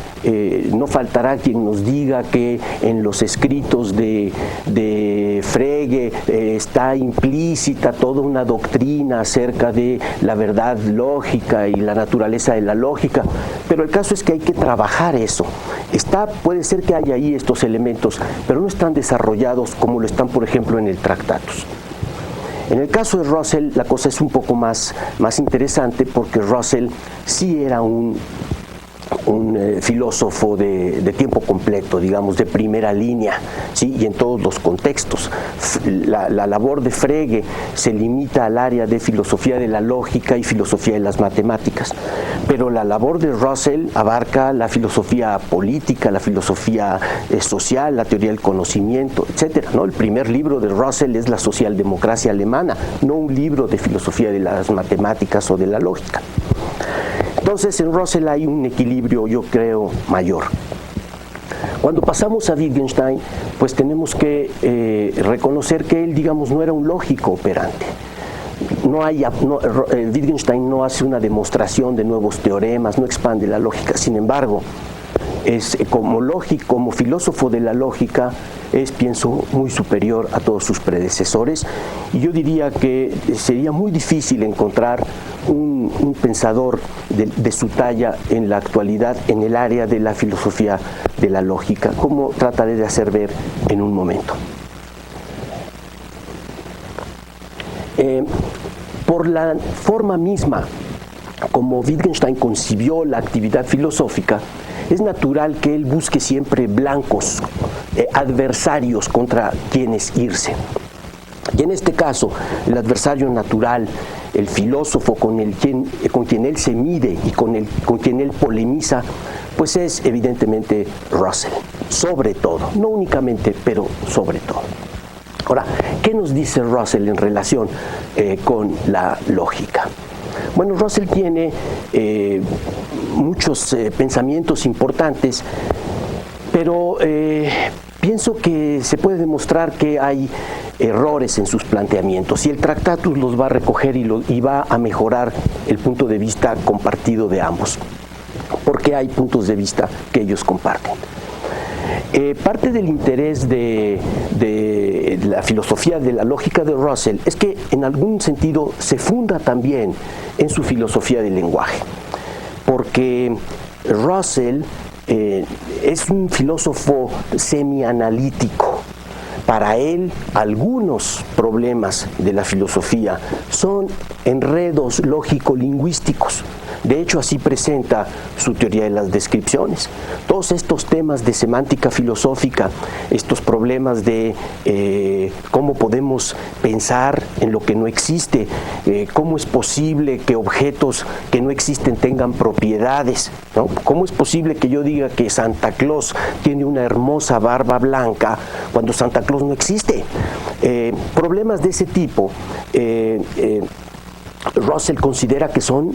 no faltará quien nos diga que en los escritos de Frege está implícita toda una doctrina acerca de la verdad lógica y la naturaleza de la lógica, pero el caso es que hay que trabajar eso. Puede ser que haya ahí estos elementos, pero no están desarrollados como lo están, por ejemplo, en el Tractatus. En el caso de Russell la cosa es un poco más interesante, porque Russell sí era un filósofo de tiempo completo, digamos, de primera línea, ¿sí? Y en todos los contextos. La labor de Frege se limita al área de filosofía de la lógica y filosofía de las matemáticas, pero la labor de Russell abarca la filosofía política, la filosofía social, la teoría del conocimiento, etcétera, ¿no? El primer libro de Russell es La socialdemocracia alemana, no un libro de filosofía de las matemáticas o de la lógica. Entonces, en Russell hay un equilibrio, yo creo, mayor. Cuando pasamos a Wittgenstein, pues tenemos que reconocer que él, digamos, no era un lógico operante. Wittgenstein no hace una demostración de nuevos teoremas, no expande la lógica. Sin embargo, es como filósofo de la lógica, pienso, muy superior a todos sus predecesores, y yo diría que sería muy difícil encontrar un pensador de su talla en la actualidad en el área de la filosofía de la lógica, como trataré de hacer ver en un momento. Por la forma misma como Wittgenstein concibió la actividad filosófica, es natural que él busque siempre blancos, adversarios contra quienes irse. Y en este caso, el adversario natural, el filósofo con quien él se mide y con quien él polemiza, pues es evidentemente Russell, sobre todo, no únicamente, pero sobre todo. Ahora, ¿qué nos dice Russell en relación con la lógica? Bueno, Russell tiene muchos pensamientos importantes, pero pienso que se puede demostrar que hay errores en sus planteamientos, y el Tractatus los va a recoger y va a mejorar el punto de vista compartido de ambos, porque hay puntos de vista que ellos comparten. Parte del interés de la filosofía de la lógica de Russell es que en algún sentido se funda también en su filosofía del lenguaje, porque Russell es un filósofo semianalítico. Para él, algunos problemas de la filosofía son enredos lógico-lingüísticos. De hecho, así presenta su teoría de las descripciones. Todos estos temas de semántica filosófica, estos problemas de cómo podemos pensar en lo que no existe, cómo es posible que objetos que no existen tengan propiedades, ¿no? ¿Cómo es posible que yo diga que Santa Claus tiene una hermosa barba blanca cuando Santa Claus no existe? Problemas de ese tipo, Russell considera que son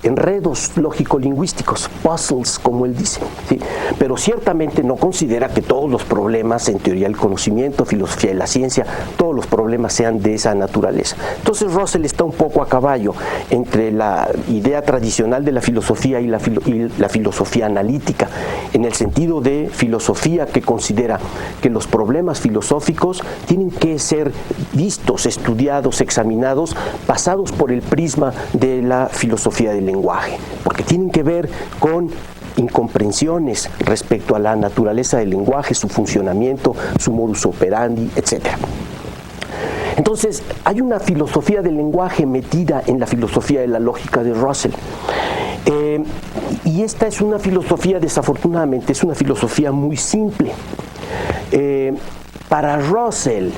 enredos lógico-lingüísticos, puzzles, como él dice, ¿sí? Pero ciertamente no considera que todos los problemas en teoría del conocimiento, filosofía de la ciencia, todos los problemas sean de esa naturaleza. Entonces Russell está un poco a caballo entre la idea tradicional de la filosofía y la filosofía analítica, en el sentido de filosofía que considera que los problemas filosóficos tienen que ser vistos, estudiados, examinados, pasados por el prisma de la filosofía del lenguaje, porque tienen que ver con incomprensiones respecto a la naturaleza del lenguaje, su funcionamiento, su modus operandi, etc. Entonces, hay una filosofía del lenguaje metida en la filosofía de la lógica de Russell. Y esta es una filosofía, desafortunadamente, es una filosofía muy simple. Para Russell,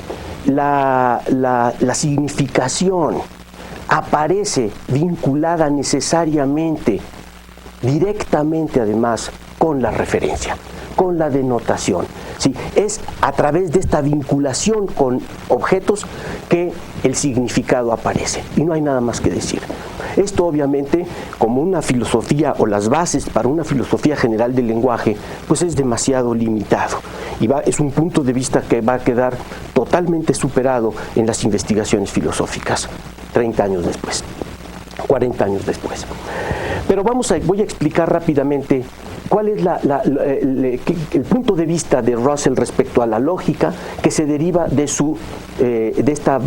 la significación aparece vinculada necesariamente, directamente además, con la referencia, con la denotación. ¿Sí? Es a través de esta vinculación con objetos que el significado aparece, y no hay nada más que decir. Esto obviamente, como una filosofía o las bases para una filosofía general del lenguaje, pues es demasiado limitado, y es un punto de vista que va a quedar totalmente superado en las investigaciones filosóficas 30 años después, 40 años después. Pero voy a explicar rápidamente cuál es el punto de vista de Russell respecto a la lógica, que se deriva de esta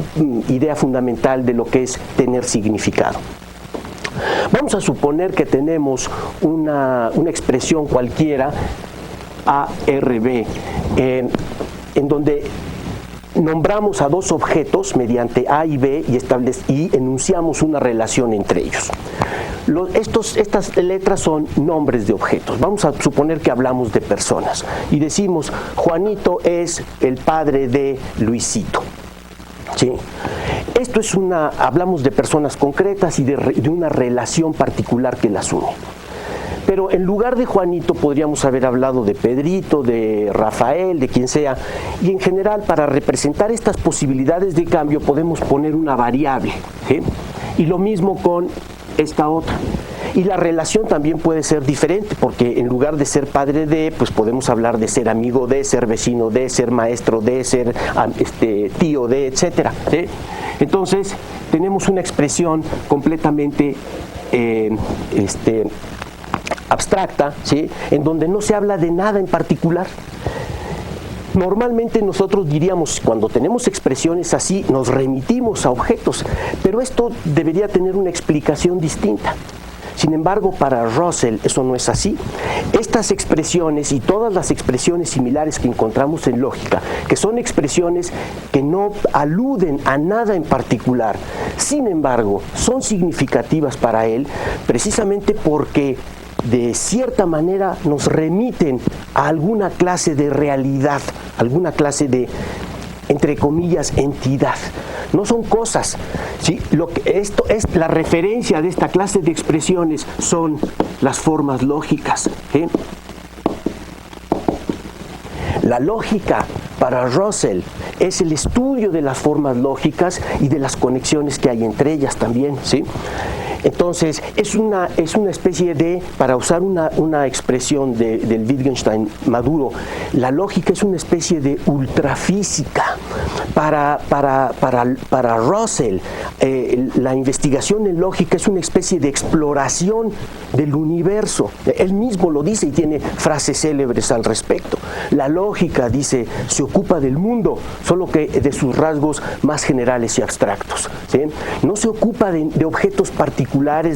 idea fundamental de lo que es tener significado. Vamos a suponer que tenemos una expresión cualquiera, ARB, en donde nombramos a dos objetos mediante A y B y enunciamos una relación entre ellos. Estas letras son nombres de objetos. Vamos a suponer que hablamos de personas y decimos: Juanito es el padre de Luisito. ¿Sí? Esto es hablamos de personas concretas y de una relación particular que las une. Pero en lugar de Juanito podríamos haber hablado de Pedrito, de Rafael, de quien sea, y en general, para representar estas posibilidades de cambio podemos poner una variable, ¿sí? Y lo mismo con esta otra. Y la relación también puede ser diferente, porque en lugar de ser padre de, pues podemos hablar de ser amigo de, ser vecino de, ser maestro de, ser tío de, etcétera, ¿sí? Entonces tenemos una expresión completamente abstracta, ¿sí?, en donde no se habla de nada en particular. Normalmente nosotros diríamos, cuando tenemos expresiones así, nos remitimos a objetos, pero esto debería tener una explicación distinta. Sin embargo, para Russell eso no es así. Estas expresiones y todas las expresiones similares que encontramos en lógica, que son expresiones que no aluden a nada en particular, sin embargo, son significativas para él precisamente porque de cierta manera nos remiten a alguna clase de realidad, alguna clase de, entre comillas, entidad. No son cosas, ¿sí? Esto es la referencia de esta clase de expresiones, son las formas lógicas, ¿sí? La lógica para Russell es el estudio de las formas lógicas y de las conexiones que hay entre ellas también, ¿sí? Entonces, es una especie de, para usar una expresión del Wittgenstein maduro, la lógica es una especie de ultrafísica. Para Russell, la investigación en lógica es una especie de exploración del universo. Él mismo lo dice y tiene frases célebres al respecto. La lógica, dice, se ocupa del mundo, solo que de sus rasgos más generales y abstractos, ¿sí? No se ocupa de objetos particulares,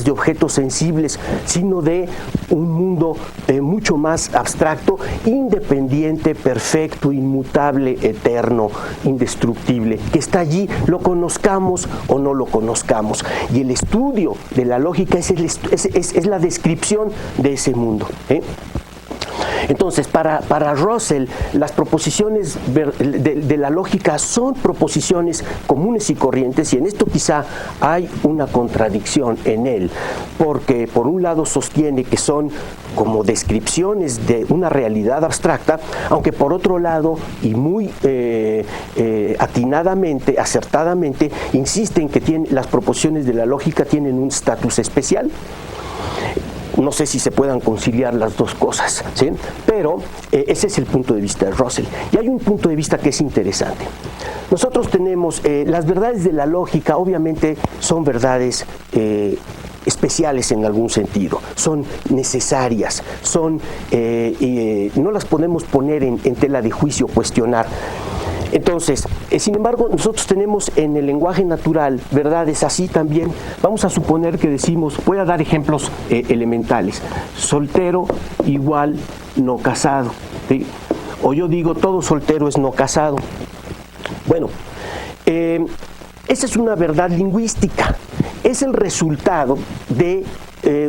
de objetos sensibles, sino de un mundo mucho más abstracto, independiente, perfecto, inmutable, eterno, indestructible, que está allí, lo conozcamos o no lo conozcamos. Y el estudio de la lógica es la descripción de ese mundo, ¿eh? Entonces, para Russell, las proposiciones de la lógica son proposiciones comunes y corrientes, y en esto quizá hay una contradicción en él, porque por un lado sostiene que son como descripciones de una realidad abstracta, aunque por otro lado, y muy atinadamente, acertadamente, insiste en que las proposiciones de la lógica tienen un estatus especial. No sé si se puedan conciliar las dos cosas, ¿sí? Pero ese es el punto de vista de Russell. Y hay un punto de vista que es interesante. Nosotros tenemos, las verdades de la lógica obviamente son verdades especiales en algún sentido, son necesarias, no las podemos poner en tela de juicio, cuestionar. Entonces, sin embargo, nosotros tenemos en el lenguaje natural verdades así también. Vamos a suponer que decimos, voy a dar ejemplos elementales, soltero igual no casado, ¿sí? O yo digo, todo soltero es no casado. Bueno, esa es una verdad lingüística, es el resultado de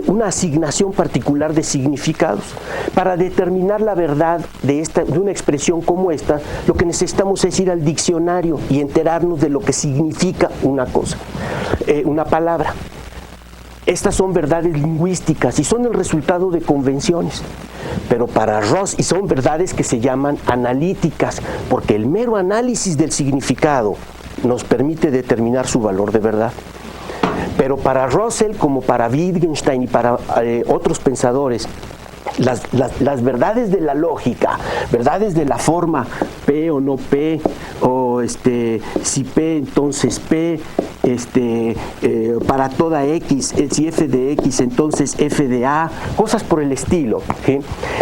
una asignación particular de significados. Para determinar la verdad de una expresión como esta, lo que necesitamos es ir al diccionario y enterarnos de lo que significa una cosa, una palabra. Estas son verdades lingüísticas y son el resultado de convenciones. Pero para Ross, y son verdades que se llaman analíticas, porque el mero análisis del significado nos permite determinar su valor de verdad. Pero para Russell, como para Wittgenstein y para otros pensadores, las verdades de la lógica, verdades de la forma P o no P, o si P entonces P, para toda X, si F de X entonces F de A, cosas por el estilo, ¿sí?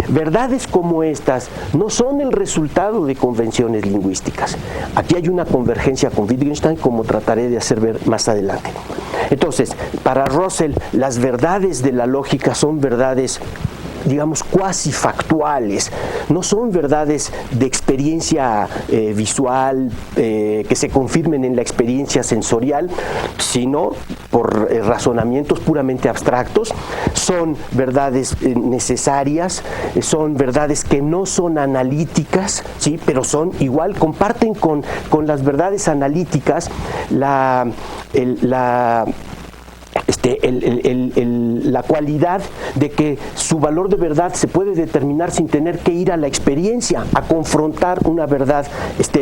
Verdades como estas no son el resultado de convenciones lingüísticas. Aquí hay una convergencia con Wittgenstein, como trataré de hacer ver más adelante. Entonces, para Russell, las verdades de la lógica son verdades, digamos, cuasi factuales, no son verdades de experiencia visual que se confirmen en la experiencia sensorial, sino por razonamientos puramente abstractos. Son verdades necesarias, son verdades que no son analíticas, ¿sí? Pero son igual, comparten con las verdades analíticas la cualidad de que su valor de verdad se puede determinar sin tener que ir a la experiencia, a confrontar una verdad,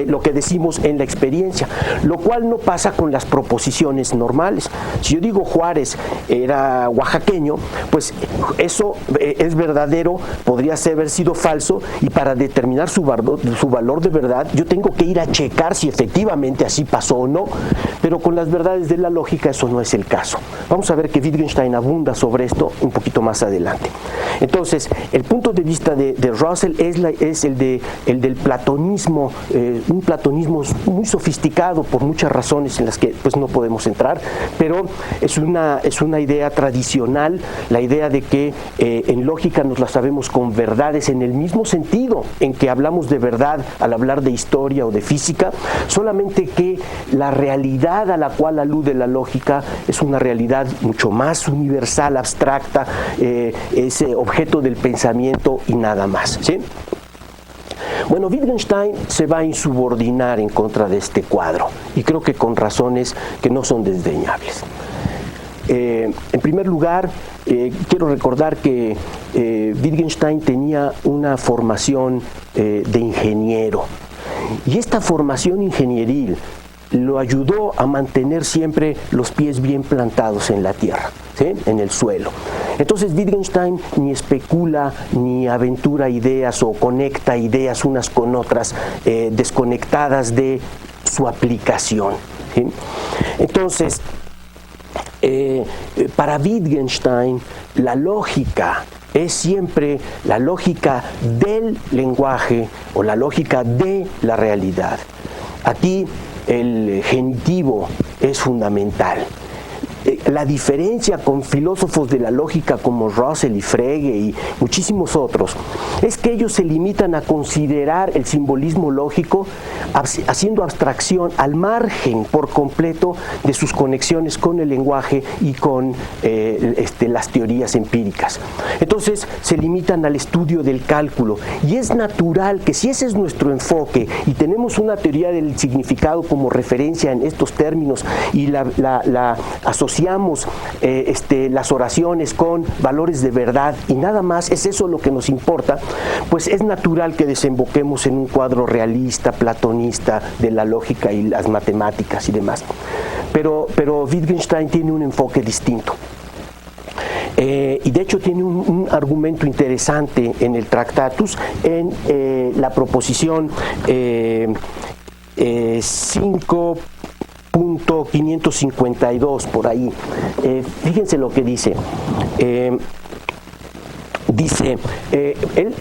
lo que decimos en la experiencia, lo cual no pasa con las proposiciones normales. Si yo digo Juárez era oaxaqueño, pues eso es verdadero, podría haber sido falso, y para determinar su valor de verdad yo tengo que ir a checar si efectivamente así pasó o no. Pero con las verdades de la lógica eso no es el caso. Vamos a ver que Wittgenstein abunda sobre esto un poquito más adelante. Entonces, el punto de vista de Russell es el del platonismo, un platonismo muy sofisticado por muchas razones en las que pues no podemos entrar, pero es una idea tradicional, la idea de que en lógica nos la sabemos con verdades en el mismo sentido en que hablamos de verdad al hablar de historia o de física, solamente que la realidad a la cual alude la lógica es una realidad mucho más universal, abstracta, es objeto del pensamiento y nada más, ¿sí? Bueno, Wittgenstein se va a insubordinar en contra de este cuadro y creo que con razones que no son desdeñables. En primer lugar, quiero recordar que Wittgenstein tenía una formación de ingeniero y esta formación ingenieril lo ayudó a mantener siempre los pies bien plantados en la tierra, ¿sí? En el suelo. Entonces Wittgenstein ni especula ni aventura ideas o conecta ideas unas con otras desconectadas de su aplicación, ¿sí? Entonces, para Wittgenstein la lógica es siempre la lógica del lenguaje o la lógica de la realidad. Aquí el genitivo es fundamental. La diferencia con filósofos de la lógica como Russell y Frege y muchísimos otros es que ellos se limitan a considerar el simbolismo lógico haciendo abstracción al margen por completo de sus conexiones con el lenguaje y con las teorías empíricas. Entonces se limitan al estudio del cálculo y es natural que si ese es nuestro enfoque y tenemos una teoría del significado como referencia en estos términos y la asociamos las oraciones con valores de verdad y nada más, es eso lo que nos importa, pues es natural que desemboquemos en un cuadro realista, platonista de la lógica y las matemáticas y demás. Pero Wittgenstein tiene un enfoque distinto. Y de hecho tiene un argumento interesante en el Tractatus, en la proposición 5.552 por ahí. Fíjense lo que dice.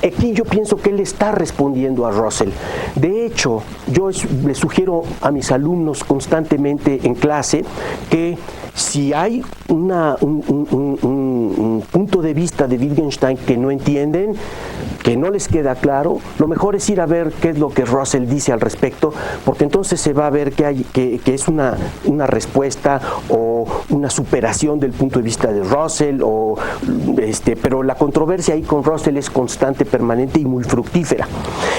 Aquí yo pienso que él está respondiendo a Russell. De hecho, yo le sugiero a mis alumnos constantemente en clase que si hay un punto de vista de Wittgenstein que no entienden, que no les queda claro, lo mejor es ir a ver qué es lo que Russell dice al respecto, porque entonces se va a ver que es una respuesta o una superación del punto de vista de Russell, pero la controversia ahí con Russell es constante, permanente y muy fructífera.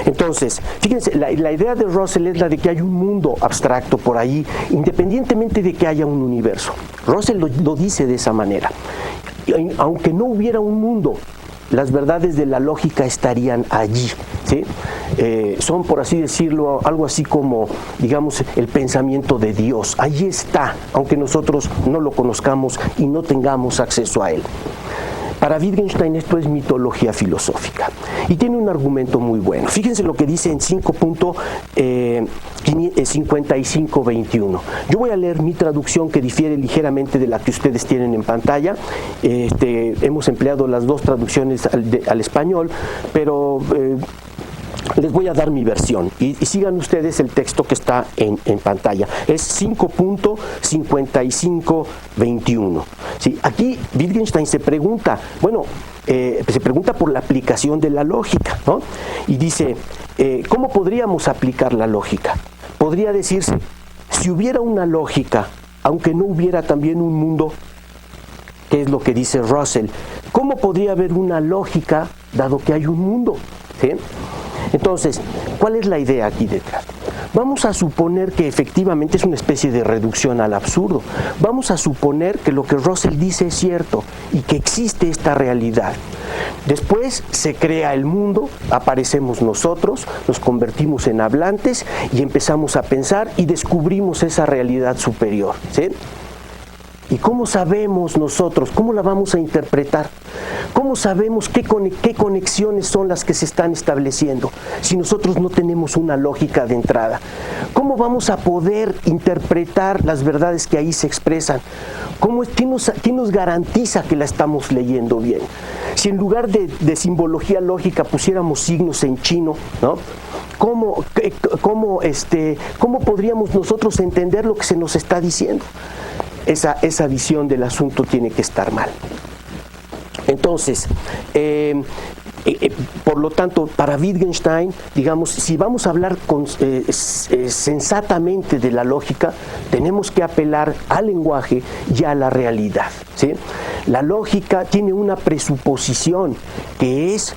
Entonces, fíjense, la idea de Russell es la de que hay un mundo abstracto por ahí, independientemente de que haya un universo. Russell lo dice de esa manera. Aunque no hubiera un mundo, las verdades de la lógica estarían allí, ¿sí? Son, por así decirlo, algo así como, digamos, el pensamiento de Dios. Allí está, aunque nosotros no lo conozcamos y no tengamos acceso a él. Para Wittgenstein esto es mitología filosófica y tiene un argumento muy bueno. Fíjense lo que dice en 5.5521. Yo voy a leer mi traducción que difiere ligeramente de la que ustedes tienen en pantalla. Hemos empleado las dos traducciones al español, pero les voy a dar mi versión y sigan ustedes el texto que está en pantalla. Es 5.5521. ¿Sí? Aquí Wittgenstein se pregunta, se pregunta por la aplicación de la lógica, ¿no? Y dice, ¿cómo podríamos aplicar la lógica? Podría decirse, si hubiera una lógica, aunque no hubiera también un mundo, ¿qué es lo que dice Russell? ¿Cómo podría haber una lógica dado que hay un mundo? ¿Sí? Entonces, ¿cuál es la idea aquí detrás? Vamos a suponer que efectivamente es una especie de reducción al absurdo. Vamos a suponer que lo que Russell dice es cierto y que existe esta realidad. Después se crea el mundo, aparecemos nosotros, nos convertimos en hablantes y empezamos a pensar y descubrimos esa realidad superior, ¿sí? ¿Y cómo sabemos nosotros? ¿Cómo la vamos a interpretar? ¿Cómo sabemos qué conexiones son las que se están estableciendo si nosotros no tenemos una lógica de entrada? ¿Cómo vamos a poder interpretar las verdades que ahí se expresan? ¿Quién nos garantiza que la estamos leyendo bien? Si en lugar de simbología lógica pusiéramos signos en chino, ¿no? ¿Cómo podríamos nosotros entender lo que se nos está diciendo? Esa visión del asunto tiene que estar mal. Entonces, por lo tanto, para Wittgenstein, digamos, si vamos a hablar sensatamente de la lógica, tenemos que apelar al lenguaje y a la realidad, ¿sí? La lógica tiene una presuposición que es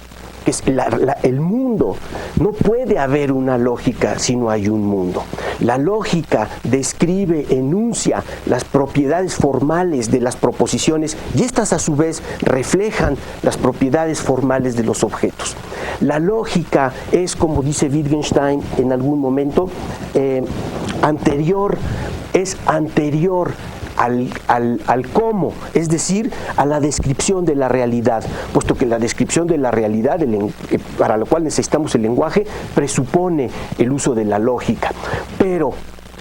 el mundo. No puede haber una lógica si no hay un mundo. La lógica describe, enuncia las propiedades formales de las proposiciones y estas a su vez reflejan las propiedades formales de los objetos. La lógica es, como dice Wittgenstein en algún momento, anterior al cómo, es decir, a la descripción de la realidad, puesto que la descripción de la realidad, para lo cual necesitamos el lenguaje, presupone el uso de la lógica. Pero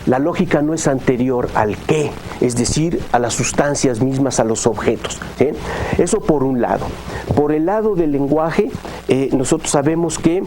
la lógica no es anterior al qué, es decir, a las sustancias mismas, a los objetos, ¿sí? Eso por un lado. Por el lado del lenguaje, nosotros sabemos que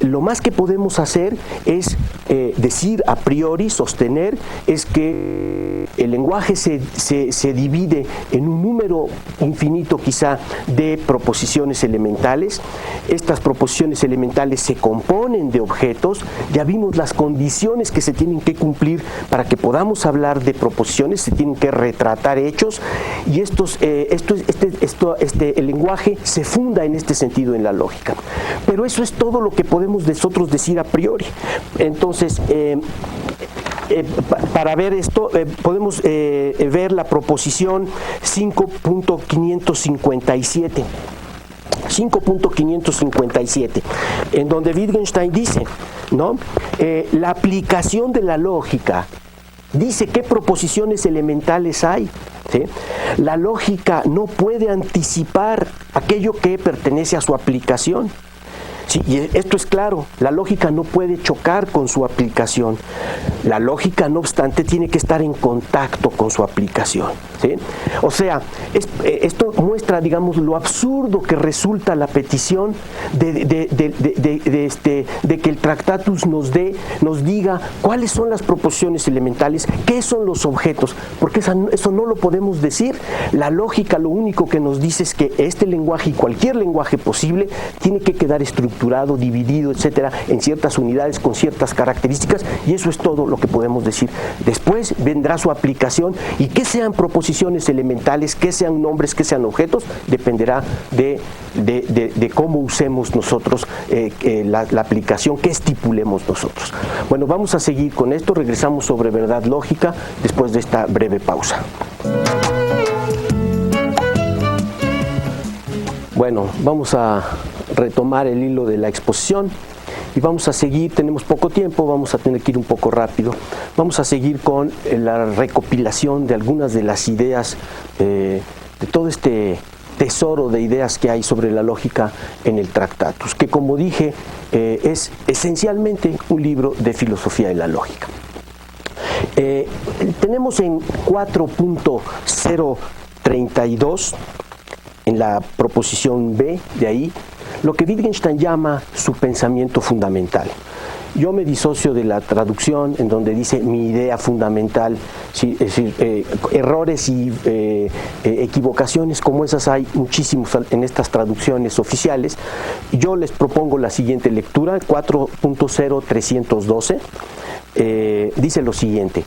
lo más que podemos hacer es decir a priori, sostener, es que el lenguaje se divide en un número infinito quizá de proposiciones elementales. Estas proposiciones elementales se componen de objetos. Ya vimos las condiciones que se tienen que cumplir para que podamos hablar de proposiciones, se tienen que retratar hechos, y el lenguaje se funda en este sentido en la lógica. Pero eso es todo lo que podemos nosotros decir a priori. Entonces, para ver esto, podemos ver la proposición 5.557. 5.557, en donde Wittgenstein dice, ¿no? La aplicación de la lógica dice qué proposiciones elementales hay, ¿sí? La lógica no puede anticipar aquello que pertenece a su aplicación. Sí, y esto es claro, la lógica no puede chocar con su aplicación. La lógica, no obstante, tiene que estar en contacto con su aplicación, ¿sí? O sea, esto muestra, digamos, lo absurdo que resulta la petición de que el Tractatus nos diga cuáles son las proposiciones elementales, qué son los objetos, porque eso no lo podemos decir. La lógica lo único que nos dice es que este lenguaje y cualquier lenguaje posible tiene que quedar estructurado, dividido, etcétera, en ciertas unidades con ciertas características, y eso es todo lo que podemos decir. Después vendrá su aplicación, y que sean proposiciones elementales, que sean nombres, que sean objetos, dependerá de cómo usemos nosotros la aplicación, que estipulemos nosotros. Bueno, vamos a seguir con esto, regresamos sobre verdad lógica después de esta breve pausa. Bueno, vamos a retomar el hilo de la exposición y vamos a seguir, tenemos poco tiempo, vamos a tener que ir un poco rápido, vamos a seguir con la recopilación de algunas de las ideas, de todo este tesoro de ideas que hay sobre la lógica en el Tractatus, que, como dije, es esencialmente un libro de filosofía de la lógica. Tenemos en 4.032, en la proposición B, de ahí, lo que Wittgenstein llama su pensamiento fundamental. Yo me disocio de la traducción en donde dice mi idea fundamental, sí, es decir, errores y equivocaciones como esas hay muchísimos en estas traducciones oficiales. Yo les propongo la siguiente lectura, 4.0312, dice lo siguiente.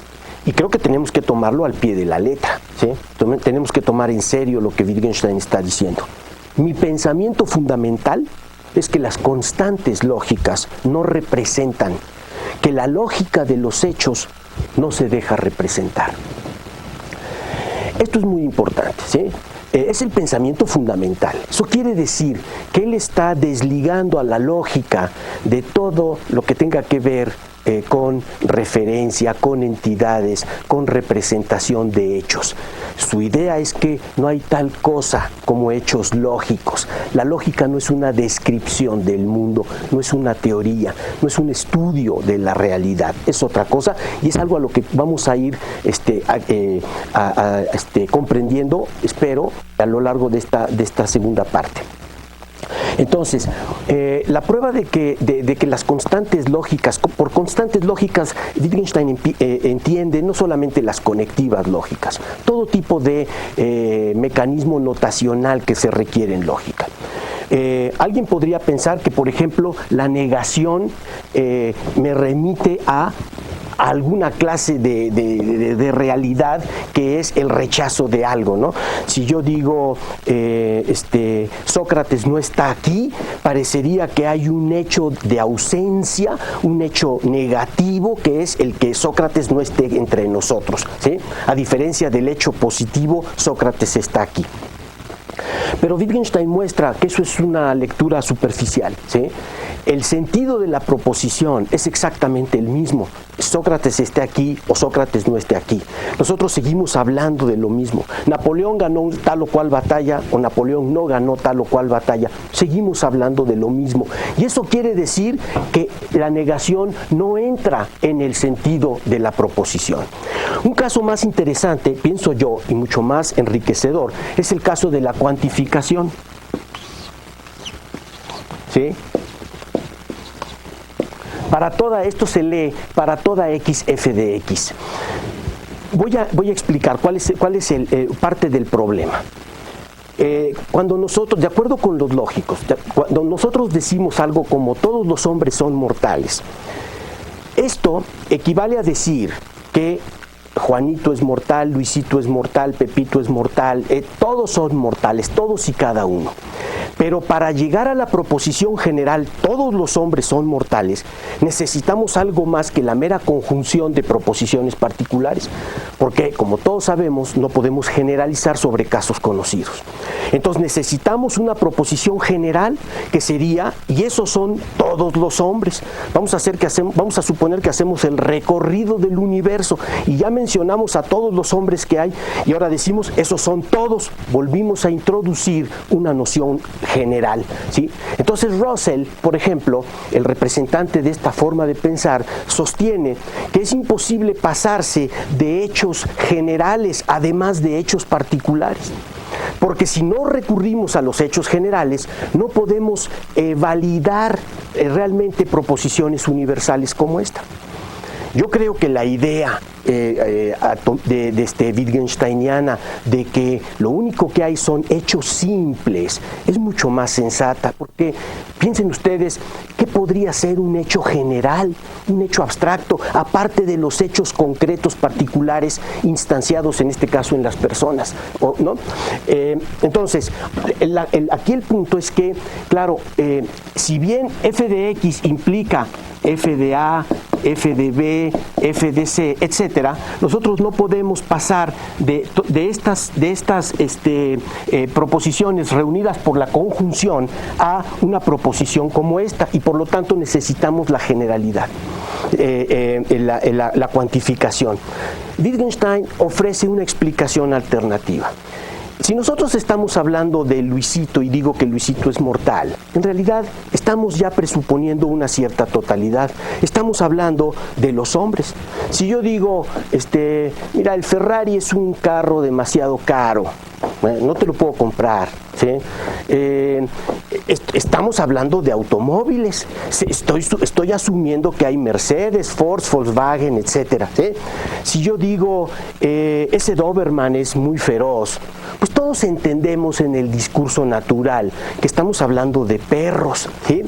Y creo que tenemos que tomarlo al pie de la letra, ¿sí? Tenemos que tomar en serio lo que Wittgenstein está diciendo. Mi pensamiento fundamental es que las constantes lógicas no representan, que la lógica de los hechos no se deja representar. Esto es muy importante, ¿sí? es el pensamiento fundamental. Eso quiere decir que él está desligando a la lógica de todo lo que tenga que ver con referencia, con entidades, con representación de hechos. Su idea es que no hay tal cosa como hechos lógicos. La lógica no es una descripción del mundo, no es una teoría, no es un estudio de la realidad, es otra cosa y es algo a lo que vamos a ir comprendiendo, espero, a lo largo de esta segunda parte. Entonces, la prueba de que las constantes lógicas, por constantes lógicas, Wittgenstein entiende no solamente las conectivas lógicas, todo tipo de mecanismo notacional que se requiere en lógica. Alguien podría pensar que, por ejemplo, la negación me remite a alguna clase de realidad que es el rechazo de algo, ¿no? Si yo digo Sócrates no está aquí, parecería que hay un hecho de ausencia, un hecho negativo que es el que Sócrates no esté entre nosotros, ¿sí? A diferencia del hecho positivo, Sócrates está aquí. Pero Wittgenstein muestra que eso es una lectura superficial, ¿sí? El sentido de la proposición es exactamente el mismo. Sócrates esté aquí o Sócrates no esté aquí. Nosotros seguimos hablando de lo mismo. Napoleón ganó tal o cual batalla o Napoleón no ganó tal o cual batalla. Seguimos hablando de lo mismo. Y eso quiere decir que la negación no entra en el sentido de la proposición. Un caso más interesante, pienso yo, y mucho más enriquecedor, es el caso de la cuantificación. ¿Sí? Para toda, esto se lee para toda x f de x. Voy a explicar cuál es parte del problema. Cuando nosotros, de acuerdo con los lógicos, cuando nosotros decimos algo como todos los hombres son mortales, esto equivale a decir que Juanito es mortal, Luisito es mortal, Pepito es mortal, todos son mortales, todos y cada uno. Pero para llegar a la proposición general, todos los hombres son mortales, necesitamos algo más que la mera conjunción de proposiciones particulares, porque, como todos sabemos, no podemos generalizar sobre casos conocidos. Entonces necesitamos una proposición general que sería, y esos son todos los hombres. Vamos a suponer que hacemos el recorrido del universo, y ya mencionamos a todos los hombres que hay, y ahora decimos, esos son todos, volvimos a introducir una noción general, ¿sí? Entonces Russell, por ejemplo, el representante de esta forma de pensar, sostiene que es imposible pasarse de hechos generales además de hechos particulares, porque si no recurrimos a los hechos generales no podemos validar realmente proposiciones universales como esta. Yo creo que la idea wittgensteiniana de que lo único que hay son hechos simples es mucho más sensata, porque piensen ustedes, ¿qué podría ser un hecho general, un hecho abstracto, aparte de los hechos concretos particulares instanciados en este caso en las personas, ¿no? Entonces, aquí el punto es que, claro, si bien f de x implica f de a, f de b, f de c, etcétera, nosotros no podemos pasar de estas proposiciones reunidas por la conjunción a una proposición como esta, y por lo tanto necesitamos la generalidad, la cuantificación. Wittgenstein ofrece una explicación alternativa. Si nosotros estamos hablando de Luisito y digo que Luisito es mortal, en realidad estamos ya presuponiendo una cierta totalidad. Estamos hablando de los hombres. Si yo digo, mira, el Ferrari es un carro demasiado caro, no te lo puedo comprar, ¿sí? Estamos hablando de automóviles. Estoy asumiendo que hay Mercedes, Ford, Volkswagen, etcétera, ¿sí? Si yo digo ese Doberman es muy feroz, pues todos entendemos en el discurso natural que estamos hablando de perros, ¿sí?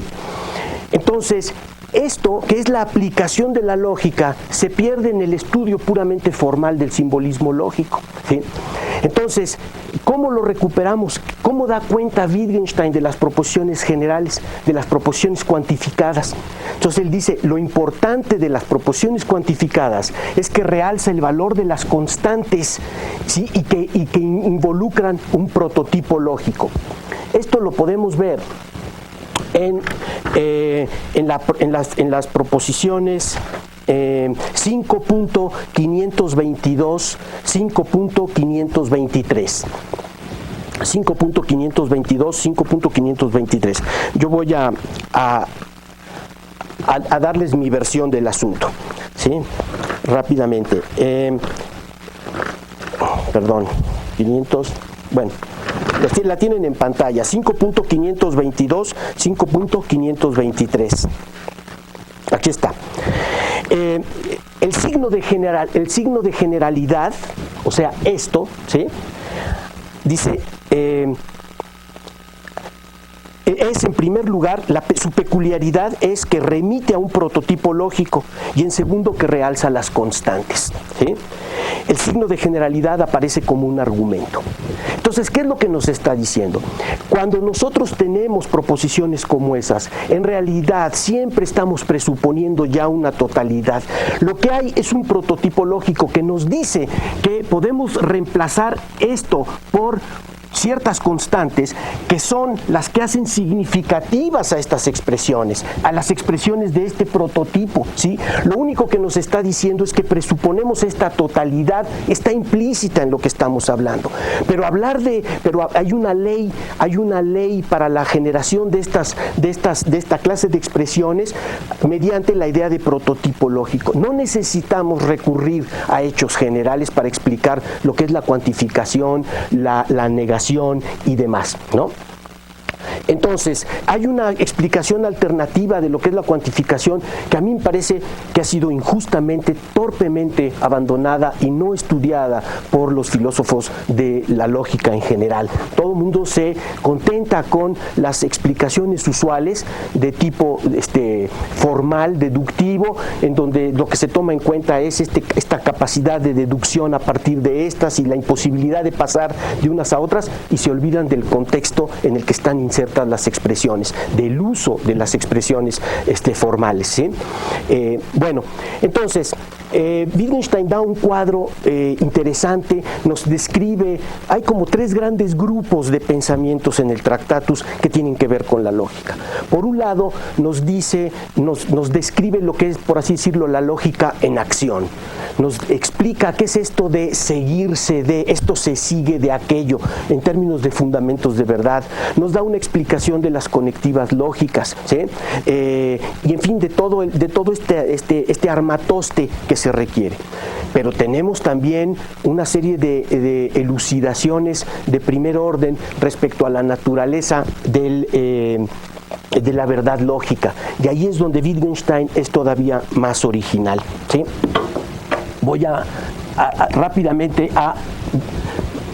Entonces, esto, que es la aplicación de la lógica, se pierde en el estudio puramente formal del simbolismo lógico, ¿sí? Entonces, ¿cómo lo recuperamos? ¿Cómo da cuenta Wittgenstein de las proposiciones generales, de las proposiciones cuantificadas? Entonces él dice, lo importante de las proposiciones cuantificadas es que realza el valor de las constantes, ¿sí? y que involucran un prototipo lógico. Esto lo podemos ver en las proposiciones 5.522, 5.523. 5.522, 5.523. Yo voy a darles mi versión del asunto, ¿sí? Rápidamente. Perdón, 500, bueno, la tienen en pantalla, 5.522, 5.523. Aquí está. El signo de generalidad, o sea, esto, ¿sí? Dice, es en primer lugar, su peculiaridad es que remite a un prototipo lógico y en segundo que realza las constantes, ¿sí? El signo de generalidad aparece como un argumento. Entonces, ¿qué es lo que nos está diciendo? Cuando nosotros tenemos proposiciones como esas, en realidad siempre estamos presuponiendo ya una totalidad. Lo que hay es un prototipo lógico que nos dice que podemos reemplazar esto por ciertas constantes que son las que hacen significativas a estas expresiones, a las expresiones de este prototipo, ¿sí? Lo único que nos está diciendo es que presuponemos esta totalidad, está implícita en lo que estamos hablando. Pero hay una ley para la generación de esta clase de expresiones mediante la idea de prototipo lógico. No necesitamos recurrir a hechos generales para explicar lo que es la cuantificación, la negación y demás, ¿no? Entonces, hay una explicación alternativa de lo que es la cuantificación que a mí me parece que ha sido injustamente, torpemente abandonada y no estudiada por los filósofos de la lógica en general. Todo el mundo se contenta con las explicaciones usuales de tipo formal, deductivo, en donde lo que se toma en cuenta es esta capacidad de deducción a partir de estas y la imposibilidad de pasar de unas a otras, y se olvidan del contexto en el que están insertas las expresiones, del uso de las expresiones formales, ¿sí? Bueno, entonces Wittgenstein da un cuadro interesante, nos describe, hay como tres grandes grupos de pensamientos en el Tractatus que tienen que ver con la lógica. Por un lado nos describe lo que es, por así decirlo, la lógica en acción. Nos explica qué es esto de seguirse de, esto se sigue de aquello, en términos de fundamentos de verdad. Nos da una explicación de las conectivas lógicas, ¿sí? Y en fin, de todo este armatoste que se requiere. Pero tenemos también una serie de elucidaciones de primer orden respecto a la naturaleza de la verdad lógica. Y ahí es donde Wittgenstein es todavía más original, ¿sí? Voy rápidamente a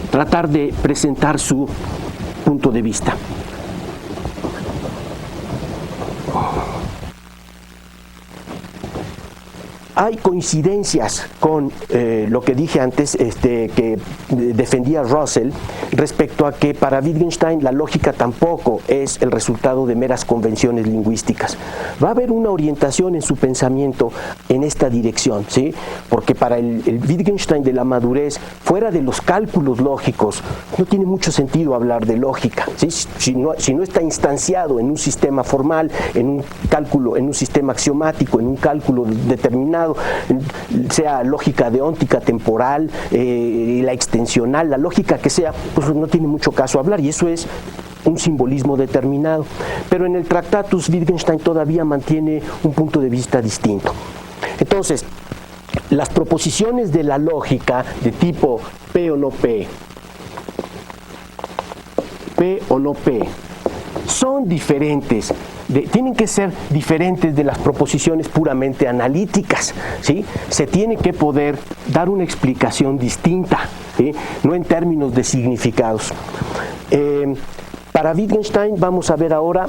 tratar de presentar su punto de vista. Hay coincidencias con lo que dije antes, que defendía Russell, respecto a que para Wittgenstein la lógica tampoco es el resultado de meras convenciones lingüísticas. Va a haber una orientación en su pensamiento en esta dirección, ¿sí? Porque para el Wittgenstein de la madurez, fuera de los cálculos lógicos, no tiene mucho sentido hablar de lógica, ¿sí? Si no está instanciado en un sistema formal, en un cálculo, en un sistema axiomático, en un cálculo determinado, sea lógica deóntica, temporal, la extensional, la lógica que sea, pues no tiene mucho caso hablar, y eso es un simbolismo determinado. Pero en el Tractatus Wittgenstein todavía mantiene un punto de vista distinto. Entonces, las proposiciones de la lógica de tipo P o no P, P o no P, son diferentes. Tienen que ser diferentes de las proposiciones puramente analíticas, ¿sí? Se tiene que poder dar una explicación distinta, ¿sí? No en términos de significados. Para Wittgenstein vamos a ver ahora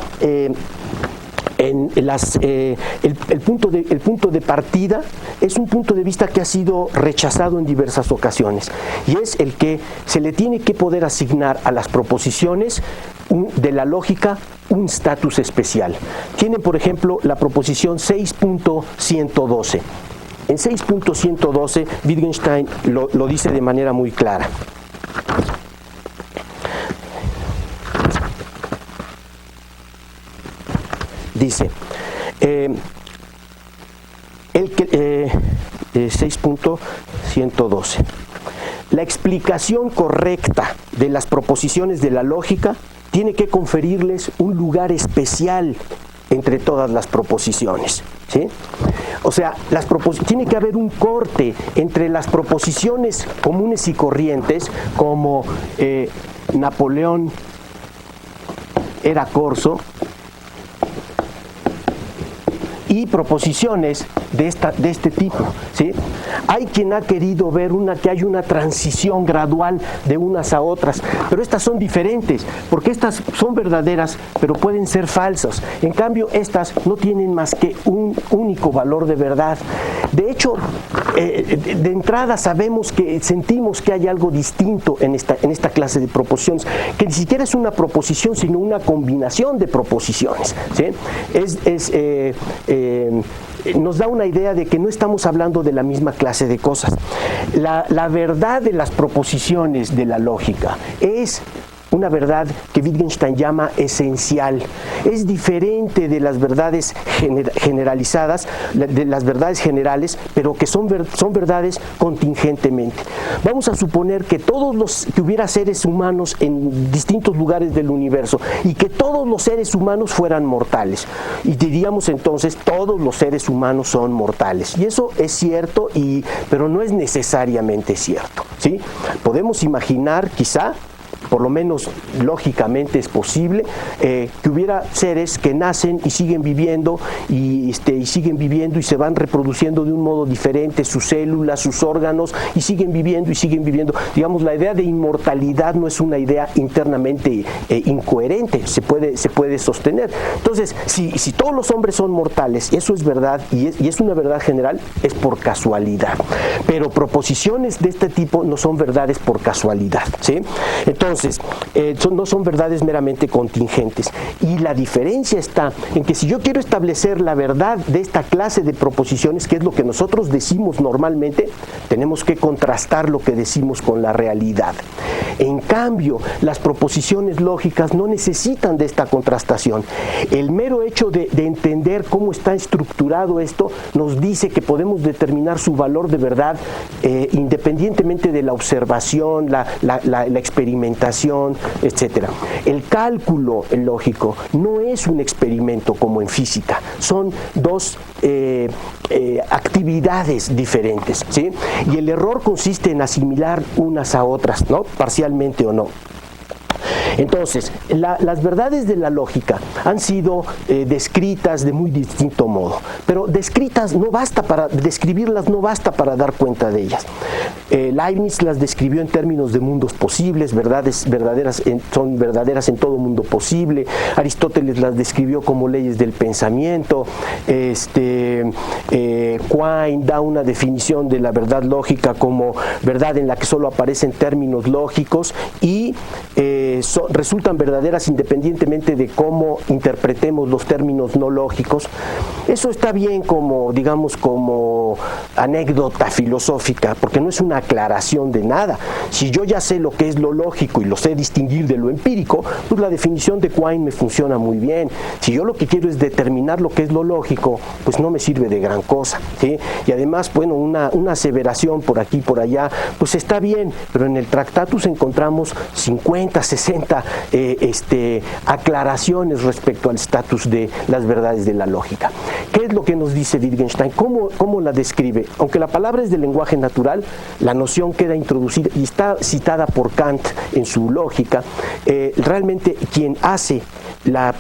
el punto de partida es un punto de vista que ha sido rechazado en diversas ocasiones, y es el que se le tiene que poder asignar a las proposiciones de la lógica un estatus especial. Tiene, por ejemplo, la proposición 6.112. En 6.112, Wittgenstein lo dice de manera muy clara. Dice, 6.112. La explicación correcta de las proposiciones de la lógica tiene que conferirles un lugar especial entre todas las proposiciones, ¿sí? O sea, tiene que haber un corte entre las proposiciones comunes y corrientes, como Napoleón era corso, y proposiciones de este tipo, ¿sí? Hay quien ha querido ver que hay una transición gradual de unas a otras, pero estas son diferentes, porque estas son verdaderas, pero pueden ser falsas. En cambio, estas no tienen más que un único valor de verdad. De hecho, de entrada sentimos que hay algo distinto en esta clase de proposiciones, que ni siquiera es una proposición, sino una combinación de proposiciones, ¿sí? Nos da una idea de que no estamos hablando de la misma clase de cosas. La verdad de las proposiciones de la lógica es una verdad que Wittgenstein llama esencial. Es diferente de las verdades generalizadas, de las verdades generales, pero que son verdades contingentemente. Vamos a suponer que que hubiera seres humanos en distintos lugares del universo y que todos los seres humanos fueran mortales. Y diríamos entonces, todos los seres humanos son mortales. Y eso es cierto, pero no es necesariamente cierto, ¿sí? Podemos imaginar, quizá, por lo menos lógicamente es posible, que hubiera seres que nacen y siguen viviendo y siguen viviendo y se van reproduciendo de un modo diferente, sus células, sus órganos, y siguen viviendo y siguen viviendo. Digamos, la idea de inmortalidad no es una idea internamente incoherente, se puede sostener. Entonces, si todos los hombres son mortales, eso es verdad y es una verdad general, es por casualidad. Pero proposiciones de este tipo no son verdades por casualidad, ¿sí? Entonces, no son verdades meramente contingentes. Y la diferencia está en que si yo quiero establecer la verdad de esta clase de proposiciones, que es lo que nosotros decimos normalmente, tenemos que contrastar lo que decimos con la realidad. En cambio, las proposiciones lógicas no necesitan de esta contrastación. El mero hecho de entender cómo está estructurado esto nos dice que podemos determinar su valor de verdad independientemente de la observación, la experimentación, etcétera. El cálculo lógico no es un experimento como en física, son dos actividades diferentes, ¿sí? Y el error consiste en asimilar unas a otras, ¿no? Parcialmente o no. Entonces, las verdades de la lógica han sido descritas de muy distinto modo, pero describirlas no basta para dar cuenta de ellas. Leibniz las describió en términos de mundos posibles, son verdaderas en todo mundo posible. Aristóteles las describió como leyes del pensamiento. Quine da una definición de la verdad lógica como verdad en la que solo aparecen términos lógicos y resultan verdaderas independientemente de cómo interpretemos los términos no lógicos. Eso está bien como anécdota filosófica, porque no es una aclaración de nada. Si yo ya sé lo que es lo lógico y lo sé distinguir de lo empírico, pues la definición de Quine me funciona muy bien. Si yo lo que quiero es determinar lo que es lo lógico, pues no me sirve de gran cosa, ¿sí? Y además, bueno, una aseveración por aquí, por allá, pues está bien, pero en el Tractatus encontramos 50, 60 aclaraciones respecto al estatus de las verdades de la lógica. ¿Qué es lo que nos dice Wittgenstein? ¿Cómo la describe? Aunque la palabra es de lenguaje natural, la noción queda introducida y está citada por Kant en su lógica. Realmente quien hace la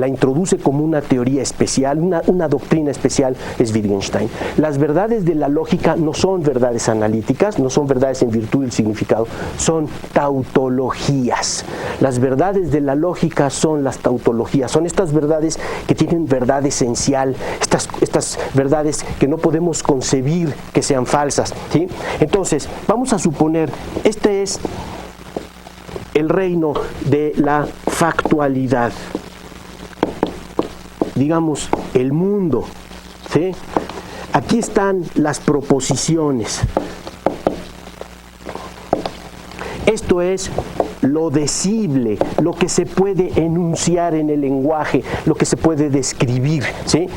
introduce como una teoría especial, una doctrina especial, es Wittgenstein. Las verdades de la lógica no son verdades analíticas, no son verdades en virtud del significado, son tautologías. lógicas. Las verdades de la lógica son las tautologías, son estas verdades que tienen verdad esencial, estas verdades que no podemos concebir que sean falsas, ¿sí? Entonces, vamos a suponer, este es el reino de la factualidad, digamos, el mundo, ¿sí? Aquí están las proposiciones. Esto es lo decible, lo que se puede enunciar en el lenguaje, lo que se puede describir, ¿sí?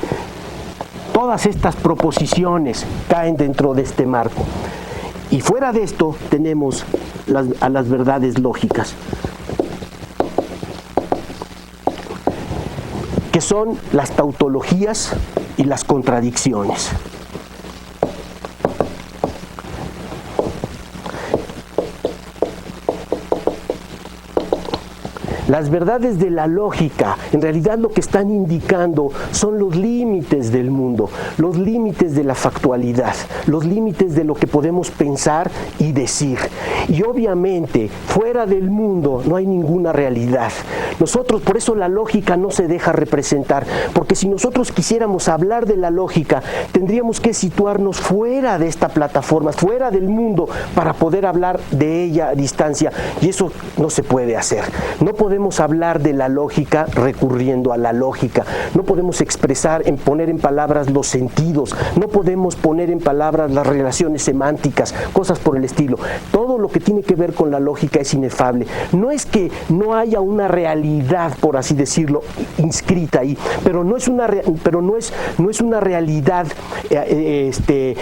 Todas estas proposiciones caen dentro de este marco. Y fuera de esto tenemos a las verdades lógicas, que son las tautologías y las contradicciones. Las verdades de la lógica, en realidad lo que están indicando son los límites del mundo, los límites de la factualidad, los límites de lo que podemos pensar y decir. Y obviamente, fuera del mundo no hay ninguna realidad. Nosotros, por eso la lógica no se deja representar, porque si nosotros quisiéramos hablar de la lógica, tendríamos que situarnos fuera de esta plataforma, fuera del mundo, para poder hablar de ella a distancia, y eso no se puede hacer. No podemos hablar de la lógica recurriendo a la lógica, no podemos poner en palabras los sentidos, no podemos poner en palabras las relaciones semánticas, cosas por el estilo. Todo lo que tiene que ver con la lógica es inefable. No es que no haya una realidad, por así decirlo, inscrita ahí, pero no es una realidad,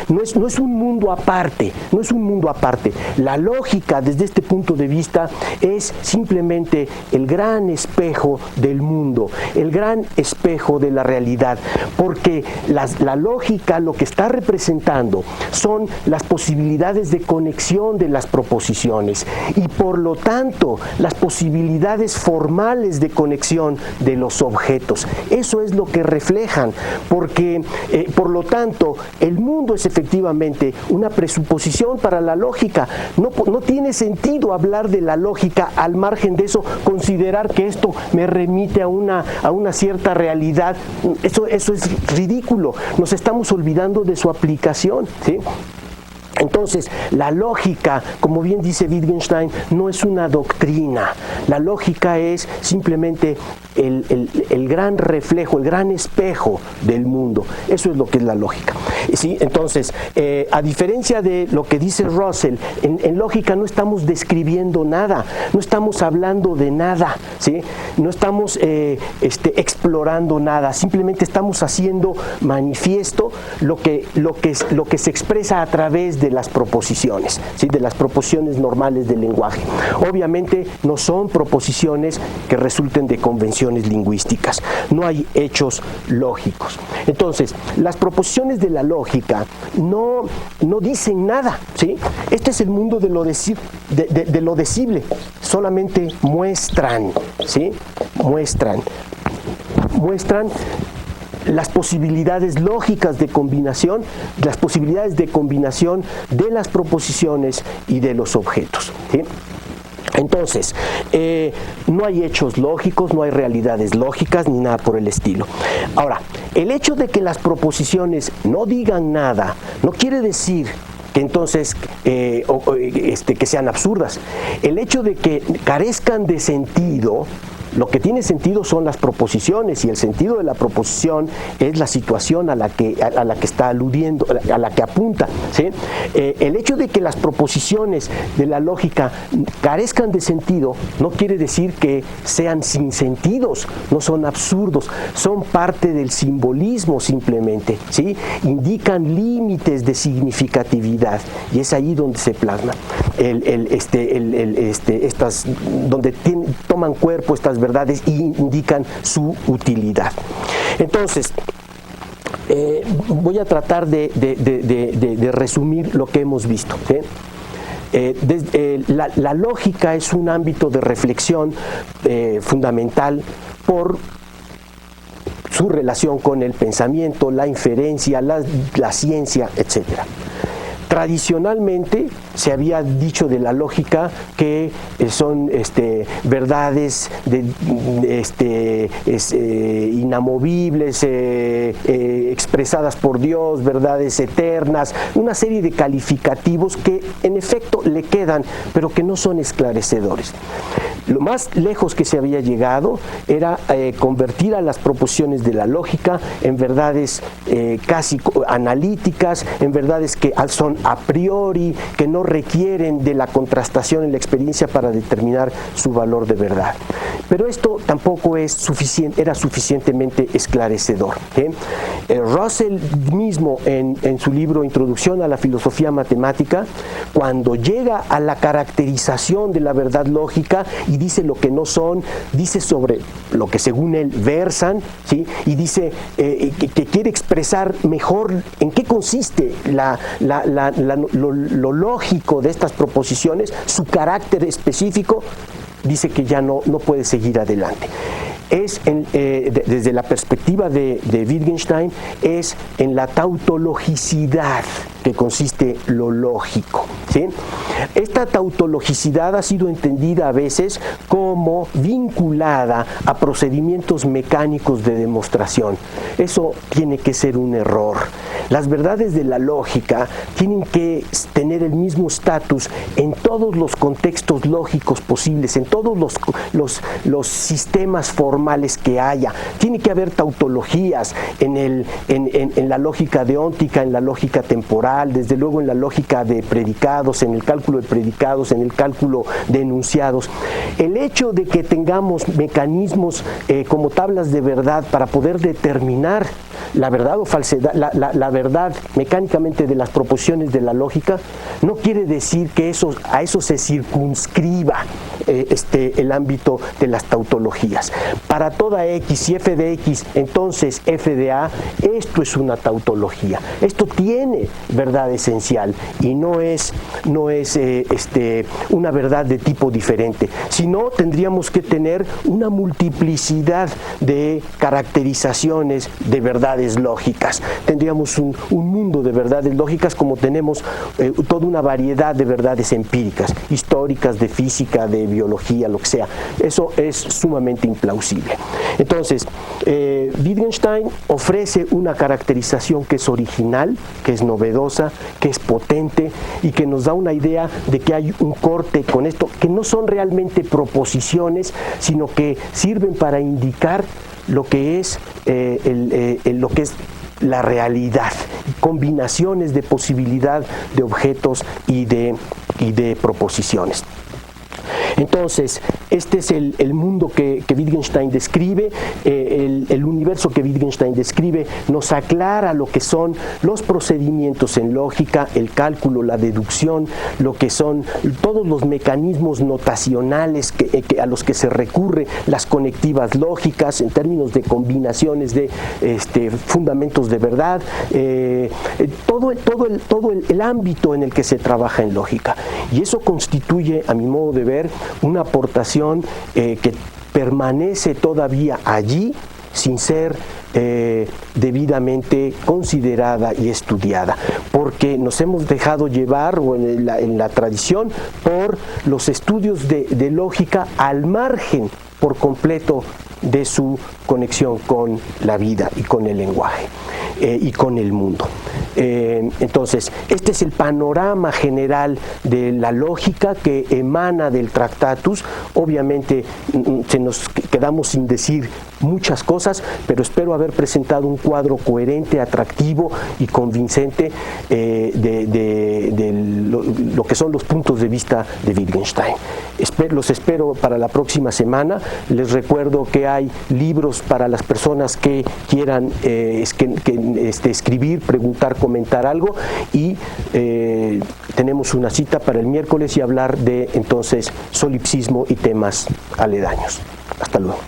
no es un mundo aparte, no es un mundo aparte. La lógica, desde este punto de vista, es simplemente el gran espejo del mundo, el gran espejo de la realidad, porque la lógica lo que está representando son las posibilidades de conexión de las proposiciones y por lo tanto las posibilidades formales de conexión de los objetos. Eso es lo que reflejan, porque por lo tanto el mundo es efectivamente una presuposición para la lógica. No tiene sentido hablar de la lógica al margen de eso, considerar que esto me remite a una cierta realidad. Eso es ridículo. Nos estamos olvidando de su aplicación, ¿sí? Entonces, la lógica, como bien dice Wittgenstein, no es una doctrina. La lógica es simplemente el gran reflejo, el gran espejo del mundo. Eso es lo que es la lógica. ¿Sí? Entonces, a diferencia de lo que dice Russell, en lógica no estamos describiendo nada, no estamos hablando de nada, ¿sí? No estamos explorando nada, simplemente estamos haciendo manifiesto lo que se expresa a través de las proposiciones, ¿sí? De las proposiciones normales del lenguaje. Obviamente no son proposiciones que resulten de convenciones lingüísticas, no hay hechos lógicos. Entonces, las proposiciones de la lógica no dicen nada, ¿sí? Este es el mundo de lo decible, solamente muestran, ¿sí? Muestran las posibilidades lógicas de combinación, las posibilidades de combinación de las proposiciones y de los objetos, ¿sí? Entonces, no hay hechos lógicos, no hay realidades lógicas ni nada por el estilo. Ahora, el hecho de que las proposiciones no digan nada no quiere decir que entonces que sean absurdas. El hecho de que carezcan de sentido, lo que tiene sentido son las proposiciones, y el sentido de la proposición es la situación a la que está aludiendo, a la que apunta, ¿sí? El hecho de que las proposiciones de la lógica carezcan de sentido no quiere decir que sean sin sentidos, no son absurdos, son parte del simbolismo simplemente, ¿sí? Indican límites de significatividad, y es ahí donde se plasma donde toman cuerpo estas verdades y indican su utilidad. Entonces, voy a tratar de resumir lo que hemos visto, ¿sí? La lógica es un ámbito de reflexión fundamental por su relación con el pensamiento, la inferencia, la ciencia, etc. Tradicionalmente se había dicho de la lógica que son verdades inamovibles, expresadas por Dios, verdades eternas, una serie de calificativos que en efecto le quedan, pero que no son esclarecedores. Lo más lejos que se había llegado era convertir a las proposiciones de la lógica en verdades casi analíticas, en verdades que son a priori, que no requieren de la contrastación en la experiencia para determinar su valor de verdad. Pero esto tampoco era suficientemente esclarecedor. Russell mismo en su libro Introducción a la filosofía matemática, cuando llega a la caracterización de la verdad lógica y dice lo que no son, dice sobre lo que según él versan, ¿sí? Y dice que quiere expresar mejor en qué consiste lo lógico de estas proposiciones, su carácter específico, dice que ya no puede seguir adelante. Desde la perspectiva de Wittgenstein, es en la tautologicidad que consiste lo lógico, ¿sí? Esta tautologicidad ha sido entendida a veces como vinculada a procedimientos mecánicos de demostración. Eso tiene que ser un error. Las verdades de la lógica tienen que tener el mismo estatus en todos los contextos lógicos posibles, en todos los sistemas formales que haya. Tiene que haber tautologías en la lógica deóntica, en la lógica temporal, desde luego en la lógica de predicados, en el cálculo de predicados, en el cálculo de enunciados. El hecho de que tengamos mecanismos como tablas de verdad para poder determinar la verdad o falsedad, la verdad mecánicamente de las proposiciones de la lógica, no quiere decir que a eso se circunscriba el ámbito de las tautologías. Para toda X y f de X, entonces f de A, esto es una tautología. Esto tiene verdad esencial y no es una verdad de tipo diferente. Si no, tendríamos que tener una multiplicidad de caracterizaciones de verdades lógicas. Tendríamos un mundo de verdades lógicas como tenemos toda una variedad de verdades empíricas, históricas, de física, de biología, lo que sea. Eso es sumamente implausible. Entonces, Wittgenstein ofrece una caracterización que es original, que es novedosa, que es potente y que nos da una idea de que hay un corte con esto, que no son realmente proposiciones, sino que sirven para indicar lo que es la realidad, combinaciones de posibilidad de objetos y de proposiciones. Entonces, este es el mundo que Wittgenstein describe, el universo que Wittgenstein describe nos aclara lo que son los procedimientos en lógica, el cálculo, la deducción, lo que son todos los mecanismos notacionales a los que se recurre, las conectivas lógicas en términos de combinaciones de fundamentos de verdad, todo el ámbito en el que se trabaja en lógica. Y eso constituye, a mi modo de ver, una aportación que permanece todavía allí sin ser debidamente considerada y estudiada, porque nos hemos dejado llevar o en la tradición por los estudios de lógica al margen por completo de su conexión con la vida y con el lenguaje y con el mundo. Entonces, este es el panorama general de la lógica que emana del Tractatus. Obviamente nos quedamos sin decir muchas cosas, pero espero haber presentado un cuadro coherente, atractivo y convincente de lo que son los puntos de vista de Wittgenstein. Los espero para la próxima semana. Les recuerdo que hay libros para las personas que quieran escribir, preguntar, comentar algo, y tenemos una cita para el miércoles y hablar de entonces solipsismo y temas aledaños. Hasta luego.